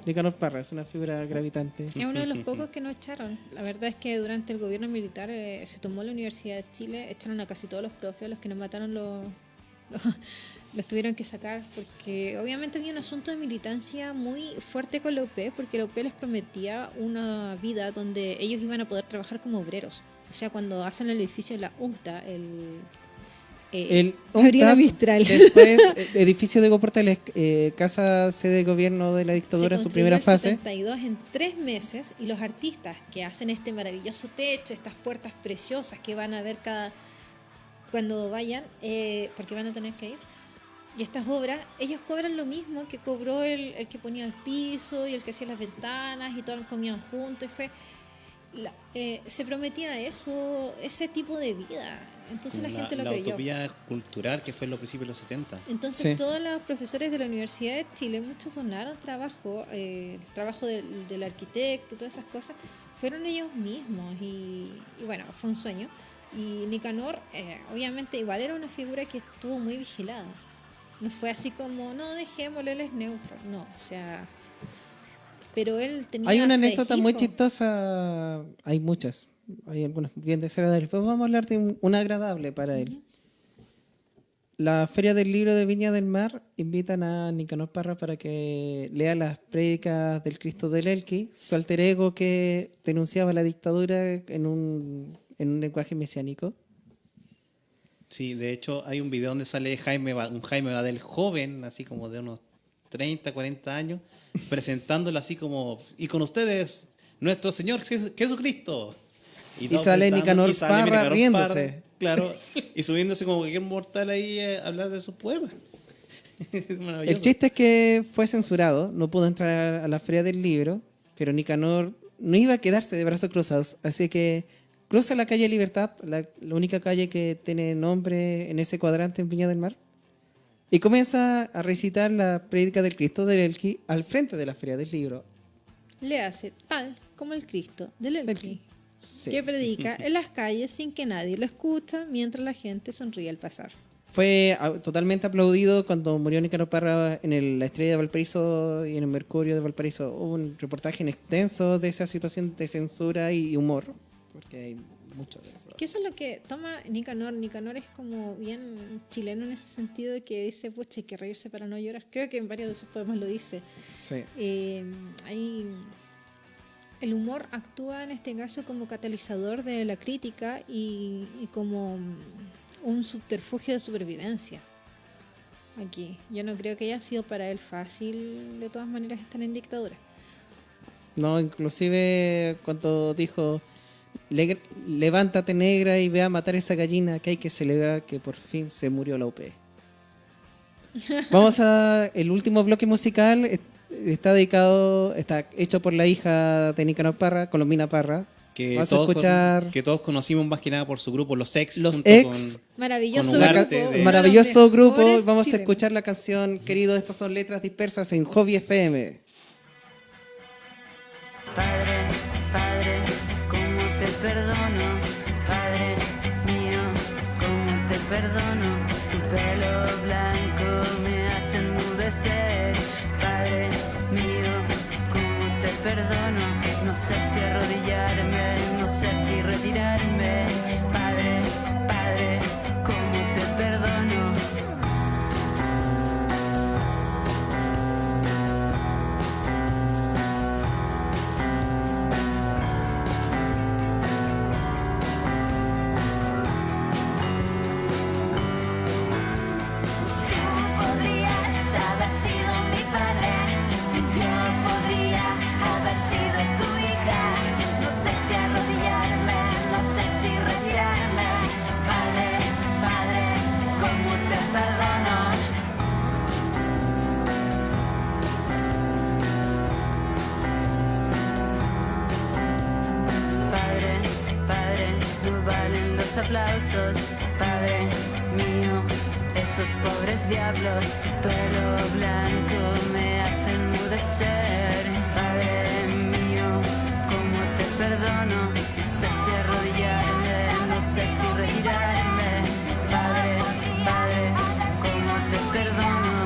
B: Nicanor Parra, es una figura gravitante.
D: Es uno de los pocos que no echaron. La verdad es que durante el gobierno militar se tomó la Universidad de Chile, echaron a casi todos los profes, a los que nos mataron los tuvieron que sacar, porque obviamente había un asunto de militancia muy fuerte con la UP, porque la UP les prometía una vida donde ellos iban a poder trabajar como obreros. O sea, cuando hacen el edificio de la UNCTA,
B: El
D: Gabriela
B: UNTAD,
D: Mistral.
B: después edificio de Portales, casa sede de gobierno de la dictadura en su primera fase.
D: 72 en 3 meses, y los artistas que hacen este maravilloso techo, estas puertas preciosas que van a ver cuando vayan, porque van a tener que ir, y estas obras, ellos cobran lo mismo que cobró el que ponía el piso y el que hacía las ventanas, y todos comían juntos, y se prometía ese tipo de vida. Entonces la gente lo
C: la
D: creyó.
C: utopía cultural que fue en los principios de los 70.
D: Entonces
B: Sí.
D: todos los profesores de la Universidad de Chile, muchos donaron trabajo, el trabajo del arquitecto, todas esas cosas, fueron ellos mismos, y bueno, fue un sueño. Y Nicanor, obviamente, igual era una figura que estuvo muy vigilada. No fue así como, no, dejémosle, él es neutro. No, o sea... Pero él tenía
B: Hay una
D: 6
B: anécdota muy
D: hijos.
B: chistosa, hay muchas, hay algunas bien desagradables, pero vamos a hablar de una agradable para él. La Feria del Libro de Viña del Mar invitan a Nicanor Parra para que lea las prédicas del Cristo del Elqui, su alter ego que denunciaba la dictadura en un lenguaje mesiánico.
C: Sí, de hecho hay un video donde sale un Jaime Badel joven, así como de unos 30, 40 años, presentándolo así como, y con ustedes, nuestro Señor Jesucristo.
B: Y
C: todos
B: sale
C: presentando,
B: Nicanor Parra riéndose.
C: Parra, claro, y subiéndose como cualquier mortal ahí a hablar de sus poemas. Es maravilloso.
B: El chiste es que fue censurado, no pudo entrar a la Feria del Libro, pero Nicanor no iba a quedarse de brazos cruzados, así que cruza la calle Libertad, la única calle que tiene nombre en ese cuadrante en Viña del Mar, y comienza a recitar la prédica del Cristo del Elqui al frente de la Feria del Libro.
D: Le hace tal como el Cristo del Elqui,
B: Elqui. Sí.
D: que predica en las calles sin que nadie lo escucha mientras la gente sonríe al pasar.
B: Fue totalmente aplaudido cuando murió Nicanor Parra en La Estrella de Valparaíso y en el Mercurio de Valparaíso. Hubo un reportaje extenso de esa situación de censura y humor, porque hay mucho de eso.
D: Que eso es lo que toma Nicanor. Nicanor es como bien chileno en ese sentido, de que dice, pucha, hay que reírse para no llorar. Creo que en varios de sus poemas lo dice.
B: Sí.
D: El humor actúa en este caso como catalizador de la crítica y como un subterfugio de supervivencia. Aquí, yo no creo que haya sido para él fácil, de todas maneras, estar en dictadura.
B: No, inclusive cuando dijo, levántate negra y ve a matar esa gallina, que hay que celebrar que por fin se murió la UP. Vamos a el último bloque musical. Está hecho por la hija de Nicanor Parra, Colombina Parra. Vamos a escuchar
C: que todos conocimos más que nada por su grupo Los Ex.
B: Los
C: junto
B: Ex.
D: Maravilloso
C: Con un
D: grupo,
C: arte de-
D: uno de los
B: Maravilloso grupo.
D: mejores
B: Vamos a
D: chilenos.
B: escuchar la canción Querido, estas son letras dispersas en Hobby FM.
G: Padre, Padre, ¿cómo te perdono? Padre mío, ¿cómo te perdono? Tu pelo blanco me hace enmudecer. Padre mío, ¿cómo te perdono? No sé si arrodillarme, no sé si retirarme. Padre, Padre, ¿cómo te perdono? Aplausos, Padre mío, esos pobres diablos, pelo blanco me hacen enmudecer. Padre mío, ¿cómo te perdono? No sé si arrodillarme, no sé si retirarme. Padre, Padre, ¿cómo te perdono?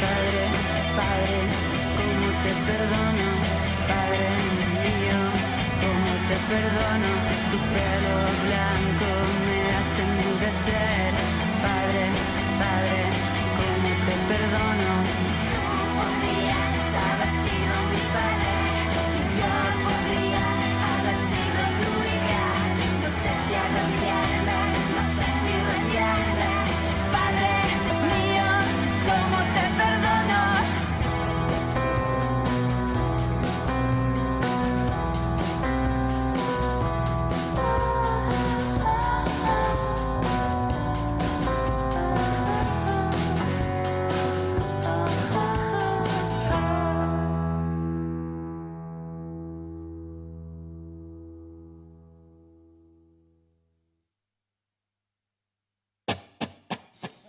G: Padre, ¿cómo te perdono? Padre mío, ¿cómo te perdono? Tu pelo blanco me hace enmudecer. Padre, Padre, ¿cómo te perdono? Tú podrías haber sido mi padre, yo podría haber sido tu hija. No sé si arrodillarme, no sé si retirarme. Padre mío, ¿cómo te perdono?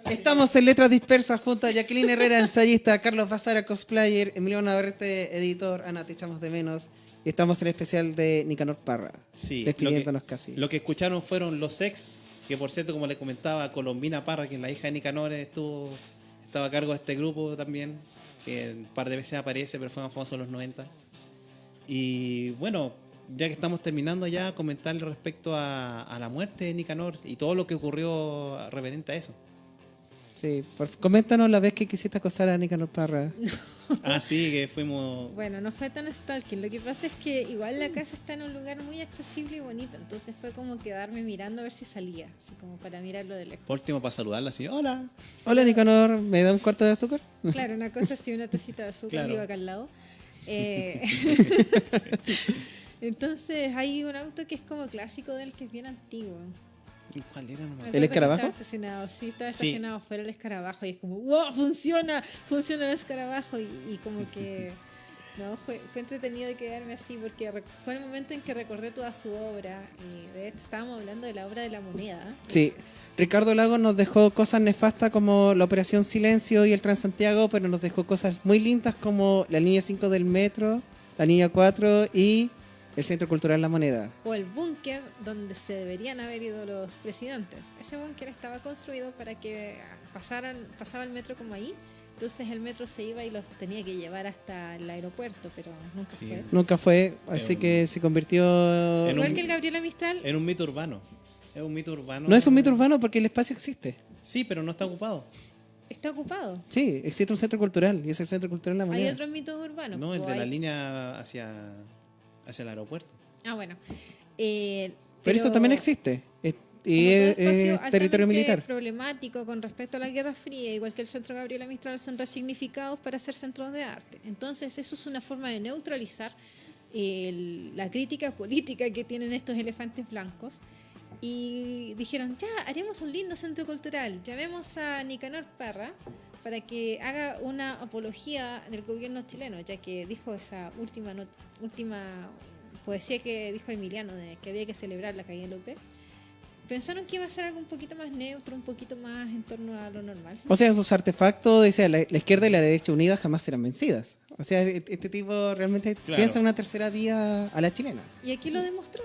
B: Estamos en Letras Dispersas junto a Jacqueline Herrera, ensayista, Carlos Bazara, cosplayer, Emiliano Navarrete, editor, Ana, te echamos de menos. Y estamos en el especial de Nicanor Parra,
C: Sí,
B: despidiéndonos casi.
C: Lo que escucharon fueron los ex, que por cierto, como les comentaba, Colombina Parra, que es la hija de Nicanor, estaba a cargo de este grupo también, que un par de veces aparece, pero fue más famoso en los 90. Y bueno, ya que estamos terminando ya, comentarle respecto a la muerte de Nicanor y todo lo que ocurrió referente a eso.
B: Sí, coméntanos la vez que quisiste acosar a Nicanor Parra.
C: Ah, sí, que fuimos...
D: Bueno, no fue tan stalking. Lo que pasa es que igual la casa está en un lugar muy accesible y bonito. Entonces fue como quedarme mirando a ver si salía. Así como para mirarlo de lejos.
C: Por último, para saludarla así, hola.
B: Hola Nicanor, ¿me da un cuarto de azúcar?
D: Claro, una cosa así, una tacita de azúcar
C: Claro.
D: iba acá al lado. Entonces hay un auto que es como clásico de él, que es bien antiguo.
C: ¿Cuál era? No me
D: Me
C: acuerdo.
D: acuerdo que
B: escarabajo?
D: Estaba estacionado, sí, estaba
C: Sí.
D: estacionado fuera el escarabajo y es como, wow, funciona el escarabajo y como que, no, fue entretenido de quedarme así porque fue el momento en que recordé toda su obra y de hecho estábamos hablando de la obra de la moneda.
B: Sí, Ricardo Lagos nos dejó cosas nefastas como la Operación Silencio y el Transantiago, pero nos dejó cosas muy lindas como la línea 5 del metro, la línea 4 y el Centro Cultural La Moneda.
D: O el búnker donde se deberían haber ido los presidentes. Ese búnker estaba construido para que pasaba el metro como ahí. Entonces el metro se iba y los tenía que llevar hasta el aeropuerto, pero nunca
C: Sí.
D: fue.
B: Nunca fue, así que se convirtió...
C: En
D: Igual
C: un-
D: que el Gabriela Mistral,
C: Era un mito urbano. Es un mito urbano.
B: No es un mito urbano porque el espacio existe.
C: Sí, pero no está ocupado.
D: está ocupado.
B: Sí, existe un centro cultural y es el Centro Cultural La
D: Hay
B: Moneda.
D: otros mitos urbanos.
C: No, el
D: o
C: de la
D: hay-
C: línea hacia el aeropuerto.
D: Ah, bueno.
B: Pero eso también existe. Y
D: como
B: es,
D: todo espacio
B: es territorio
D: altamente
B: militar.
D: problemático con respecto a la Guerra Fría, igual que el Centro Gabriela Mistral, son resignificados para ser centros de arte. Entonces, eso es una forma de neutralizar la crítica política que tienen estos elefantes blancos. Y dijeron, ya, haremos un lindo centro cultural. Llamemos a Nicanor Parra para que haga una apología del gobierno chileno, ya que dijo esa última poesía que dijo Emiliano, de que había que celebrar la caída de López. Pensaron que iba a ser algo un poquito más neutro, un poquito más en torno a lo normal.
B: O sea, sus artefactos, decía, la izquierda y la derecha unidas jamás serán vencidas. O sea, este tipo realmente
C: Claro.
B: piensa en una tercera vía a la chilena.
D: Y aquí lo demostró.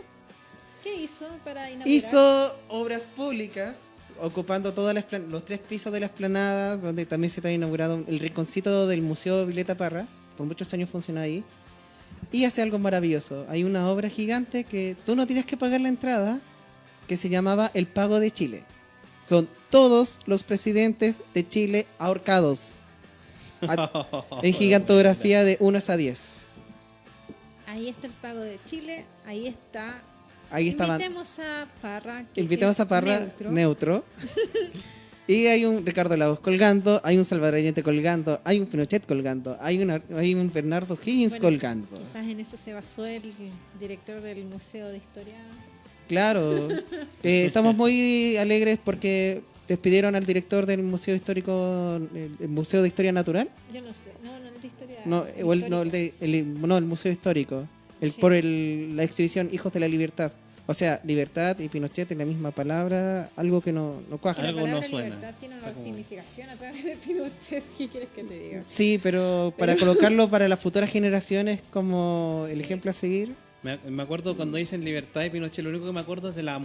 D: ¿Qué hizo para inaugurar?
B: Hizo obras públicas, ocupando todos los 3 pisos de la explanada, donde también se está inaugurado el rinconcito del Museo Violeta Parra. Por muchos años funcionó ahí. Y hace algo maravilloso. Hay una obra gigante que tú no tienes que pagar la entrada, que se llamaba El Pago de Chile. Son todos los presidentes de Chile ahorcados. En gigantografía de 1 a 10.
D: Ahí está el pago de Chile, ahí está.
B: Ahí estaban.
D: Invitemos a Parra. que
B: Invitamos
D: es
B: a Parra
D: neutro.
B: neutro. Y hay un Ricardo Lagos colgando, hay un Salvador Allende colgando, hay un Pinochet colgando, hay un Bernardo Higgins
D: Bueno,
B: colgando.
D: Quizás en eso se basó el director del Museo de Historia.
B: Claro. Estamos muy alegres porque despidieron al director del Museo Histórico, el Museo de Historia Natural.
D: Yo no sé, no el de Historia.
B: No, el Museo Histórico.
D: Sí.
B: Por la exhibición Hijos de la Libertad. O sea, libertad y Pinochet en la misma palabra, algo que no cuaja.
D: La
C: Algo no
D: palabra
C: suena.
D: libertad tiene una
C: Está como-
D: significación a través de Pinochet. ¿Qué quieres que te diga?
B: Sí, pero para colocarlo para las futuras generaciones como el ejemplo a seguir.
C: Me acuerdo cuando dicen libertad y Pinochet, lo único que me acuerdo es de la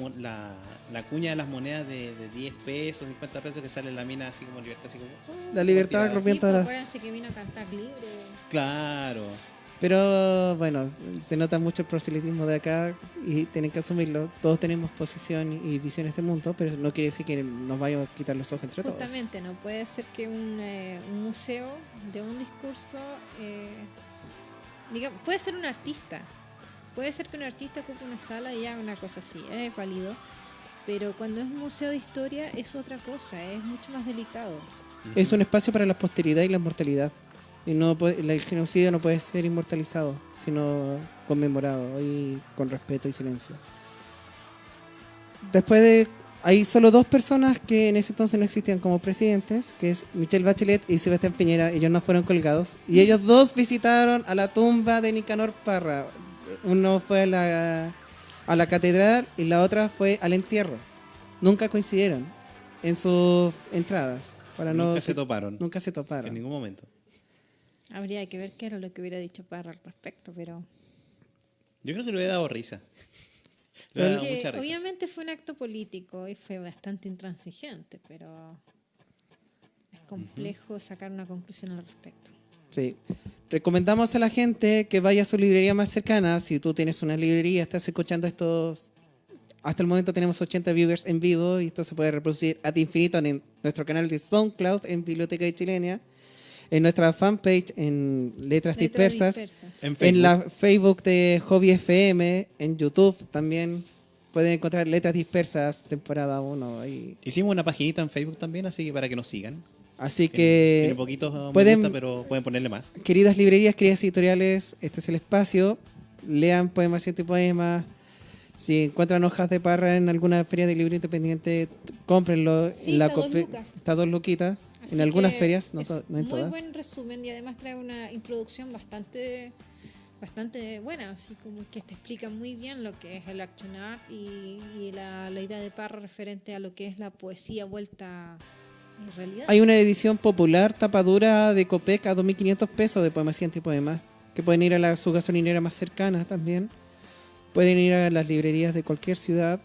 C: cuña de las monedas de 10 pesos, 50 pesos que sale en la mina así como libertad, así como...
B: La libertad
C: tirada.
B: rompiendo
D: pues,
B: las...
D: acuérdense que vino a cantar libre.
C: Claro.
B: Pero bueno, se nota mucho el proselitismo de acá y tienen que asumirlo. Todos tenemos posición y visiones de mundo, pero no quiere decir que nos vayamos a quitar los ojos entre todos.
D: Justamente, no puede ser que un museo de un discurso, digamos, puede ser un artista, puede ser que un artista ocupe una sala y haga una cosa así, es válido, pero cuando es un museo de historia es otra cosa, es mucho más delicado.
B: Es un espacio para la posteridad y la inmortalidad. Y el genocidio no puede ser inmortalizado, sino conmemorado y con respeto y silencio. Hay solo 2 personas que en ese entonces no existían como presidentes, que es Michelle Bachelet y Sebastián Piñera. Ellos no fueron colgados. Y ellos 2 visitaron a la tumba de Nicanor Parra. Uno fue a la catedral y la otra fue al entierro. Nunca coincidieron. en sus entradas. Para
C: Nunca se toparon.
B: Nunca se toparon.
C: En ningún momento.
D: Habría que ver qué era lo que hubiera dicho Parra al respecto, pero...
C: Yo creo que le hubiera dado risa. Le hubiera dado
D: Porque
C: mucha risa.
D: obviamente fue un acto político y fue bastante intransigente, pero es complejo sacar una conclusión al respecto.
B: Sí. Recomendamos a la gente que vaya a su librería más cercana. Si tú tienes una librería, estás escuchando estos... Hasta el momento tenemos 80 viewers en vivo y esto se puede reproducir ad infinito en nuestro canal de SoundCloud en Biblioteca de Chilenia, en nuestra fanpage en Letras Dispersas,
C: En
B: en la Facebook de Hobby FM, en YouTube también pueden encontrar Letras Dispersas temporada 1. Ahí.
C: Hicimos una paginita en Facebook también, así que para que nos sigan.
B: Así
C: Tiene
B: que,
C: poquitos me
B: pueden-
C: gusta, pero pueden ponerle más.
B: queridas librerías, queridas editoriales, este es el espacio. Lean poemas y antipoemas. Si encuentran hojas de Parra en alguna feria de libro independiente, cómprenlo.
D: Sí,
B: En la
D: está a 2
B: cope-
D: lucas.
B: Está a 2 luquitas.
D: Así
B: En algunas
D: que
B: ferias, no,
D: es
B: no en
D: muy
B: todas.
D: buen resumen y además trae una introducción bastante buena, así como que te explica muy bien lo que es el action art y la idea de Parra referente a lo que es la poesía vuelta en realidad.
B: Hay una edición popular, tapadura de Copec a 2.500 pesos de poemas y antipoemas, que pueden ir a su gasolinera más cercana también. Pueden ir a las librerías de cualquier ciudad,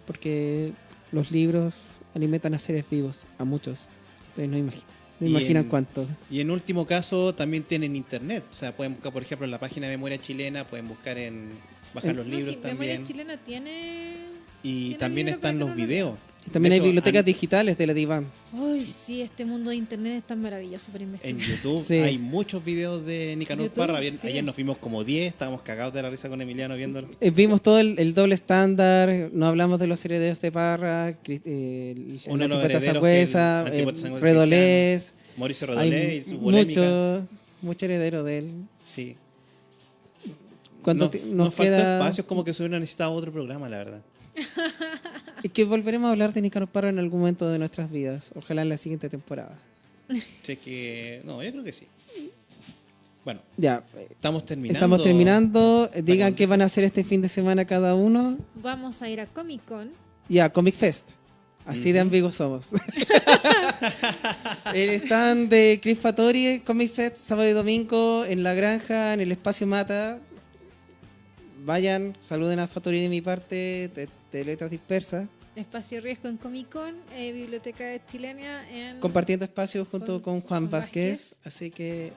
B: porque los libros alimentan a seres vivos, a muchos. Ustedes no
C: Y
B: imaginan
C: en-
B: cuánto.
C: Y en último caso también tienen internet. O sea, pueden buscar, por ejemplo, en la página de Memoria Chilena, pueden buscar bajar los
D: No,
C: libros
D: sí, Memoria
C: también.
D: Chilena tiene...
C: Y
D: tiene
C: también
D: libros para
C: están
D: que
C: los
D: uno lo
C: videos.
B: Y también
C: De
B: hay
C: hecho,
B: bibliotecas digitales de la Divan.
D: Ay, sí, este mundo de internet es tan maravilloso para investigar.
C: En YouTube
B: Sí.
C: hay muchos videos de Nicanor
D: YouTube,
C: Parra.
D: sí.
C: Ayer nos fuimos como 10, estábamos cagados de la risa con Emiliano viéndolo.
B: Vimos todo el doble estándar, no hablamos de los herederos de Parra, el
C: Uno de los
B: Antipata
C: herederos, que es
B: Sangüesa,
C: el Antipata Sangüesa
B: Redolés.
C: Mauricio Rodolé y
B: Hay
C: su polémica.
B: mucho heredero de él.
C: Sí.
B: ¿Cuánto
C: Nos falta
B: queda?
C: espacios, como que se hubiera necesitado otro programa, la verdad.
B: Y que volveremos a hablar de Nicanor Parra en algún momento de nuestras vidas. Ojalá en la siguiente temporada.
C: Sí, que... No, yo creo que sí. Bueno,
B: Ya,
C: estamos terminando.
B: estamos terminando. Digan
C: Bacán.
B: qué van a hacer este fin de semana cada uno.
D: Vamos a ir a Comic Con.
B: Ya, Comic Fest. Así de
C: Ujú.
B: ambiguos somos. El stand de Chris Fattori, Comic Fest, sábado y domingo, en La Granja, en el Espacio Mata. Vayan, saluden a Fattori de mi parte, de Letras Dispersas.
D: Espacio Riesgo en Comic Con, Biblioteca de Chilenia en...
B: Compartiendo espacio junto con Juan Vázquez. Así que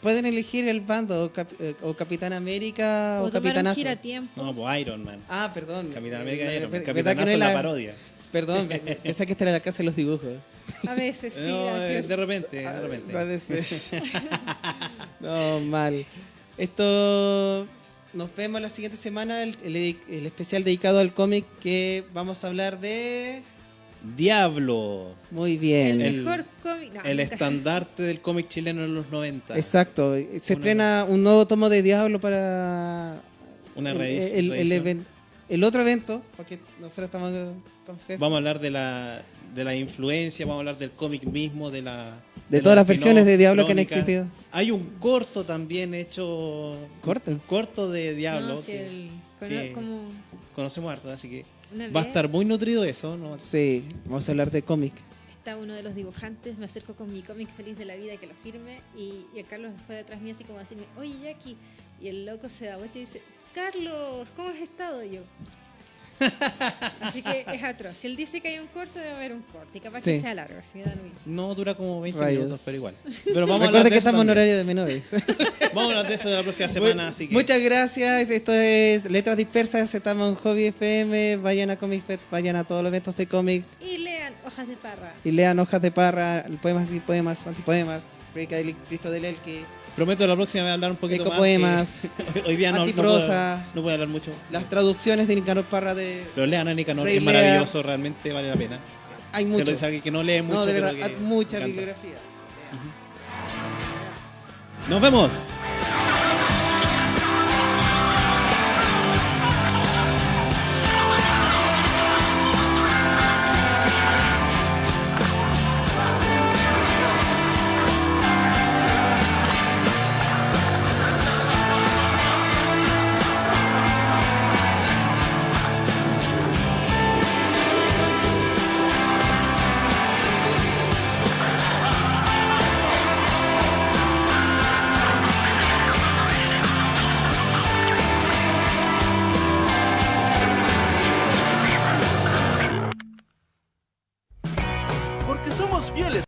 B: pueden elegir el bando o Capitán América o
D: o tomar un
B: Capitanazo.
D: giratiempo.
C: No, pues Iron Man.
B: Ah, perdón.
C: Capitán América y Iron Man.
B: ¿Verdad que
C: Capitanazo
B: no
C: es la
B: la-
C: parodia.
B: Perdón, pensé que esta era la casa de los dibujos.
D: A veces, sí,
C: No,
D: gracias.
C: de repente, de repente.
B: ¿Sabes? No, mal. Esto... Nos vemos la siguiente semana, el especial dedicado al cómic que vamos a hablar de...
C: Diablo.
B: Muy bien.
D: El mejor cómic. No,
C: El
D: nunca.
C: estandarte del cómic chileno en los 90.
B: Exacto. Se estrena un nuevo tomo de Diablo para
C: Una
B: el,
C: reedición.
B: el otro evento, porque nosotros estamos con Fest.
C: Vamos a hablar de la influencia, vamos a hablar del cómic mismo, de
B: De todas las versiones de Diablo que han
C: crónicas.
B: existido.
C: Hay un corto también hecho.
B: ¿Corto?
C: Un corto de Diablo.
D: No, si
C: que
D: el,
C: sí.
D: como
C: conocemos harto, así que
D: una
C: va a
D: vez
C: estar muy nutrido eso, ¿no?
B: Sí, vamos a hablar de cómic.
D: está uno de los dibujantes, me acerco con mi cómic feliz de la vida que lo firme y el Carlos fue detrás mío así como a decirme, oye Jackie, y el loco se da vuelta y dice, Carlos, ¿cómo has estado? Y yo. Así que es atroz. Si él dice que hay un corto, debe haber un corte. Y capaz
B: Sí.
D: que sea largo, así da lo mismo.
C: No dura como 20
B: Rayos.
C: minutos, pero igual. Pero vamos a hablar
B: Recuerda
C: de
B: que
C: eso
B: estamos en
C: también.
B: horario de menores.
C: Vamos a hablar de eso la próxima semana, así que
B: Muchas gracias. Esto es Letras Dispersas. Estamos en Hobby FM. Vayan a Comic Fest, vayan a todos los eventos de cómic
D: Y lean Hojas de Parra.
B: y lean Hojas de Parra, poemas y poemas, antipoemas, Predica de Cristo del Elqui,
C: prometo la próxima vez hablar un poquito
B: ecopoemas,
C: más. que Hoy día
B: antiprosa,
C: no puedo hablar mucho.
B: las traducciones de Nicanor Parra de...
C: Pero lean a Nicanor,
B: Rey
C: es
B: Lear.
C: maravilloso, realmente vale la pena.
B: Hay
C: Se
B: mucho.
C: lo dice alguien que no lee mucho.
B: No, de
C: pero
B: verdad,
C: que
B: hay mucha
C: encanta.
B: bibliografía.
C: Nos vemos.
A: porque somos fieles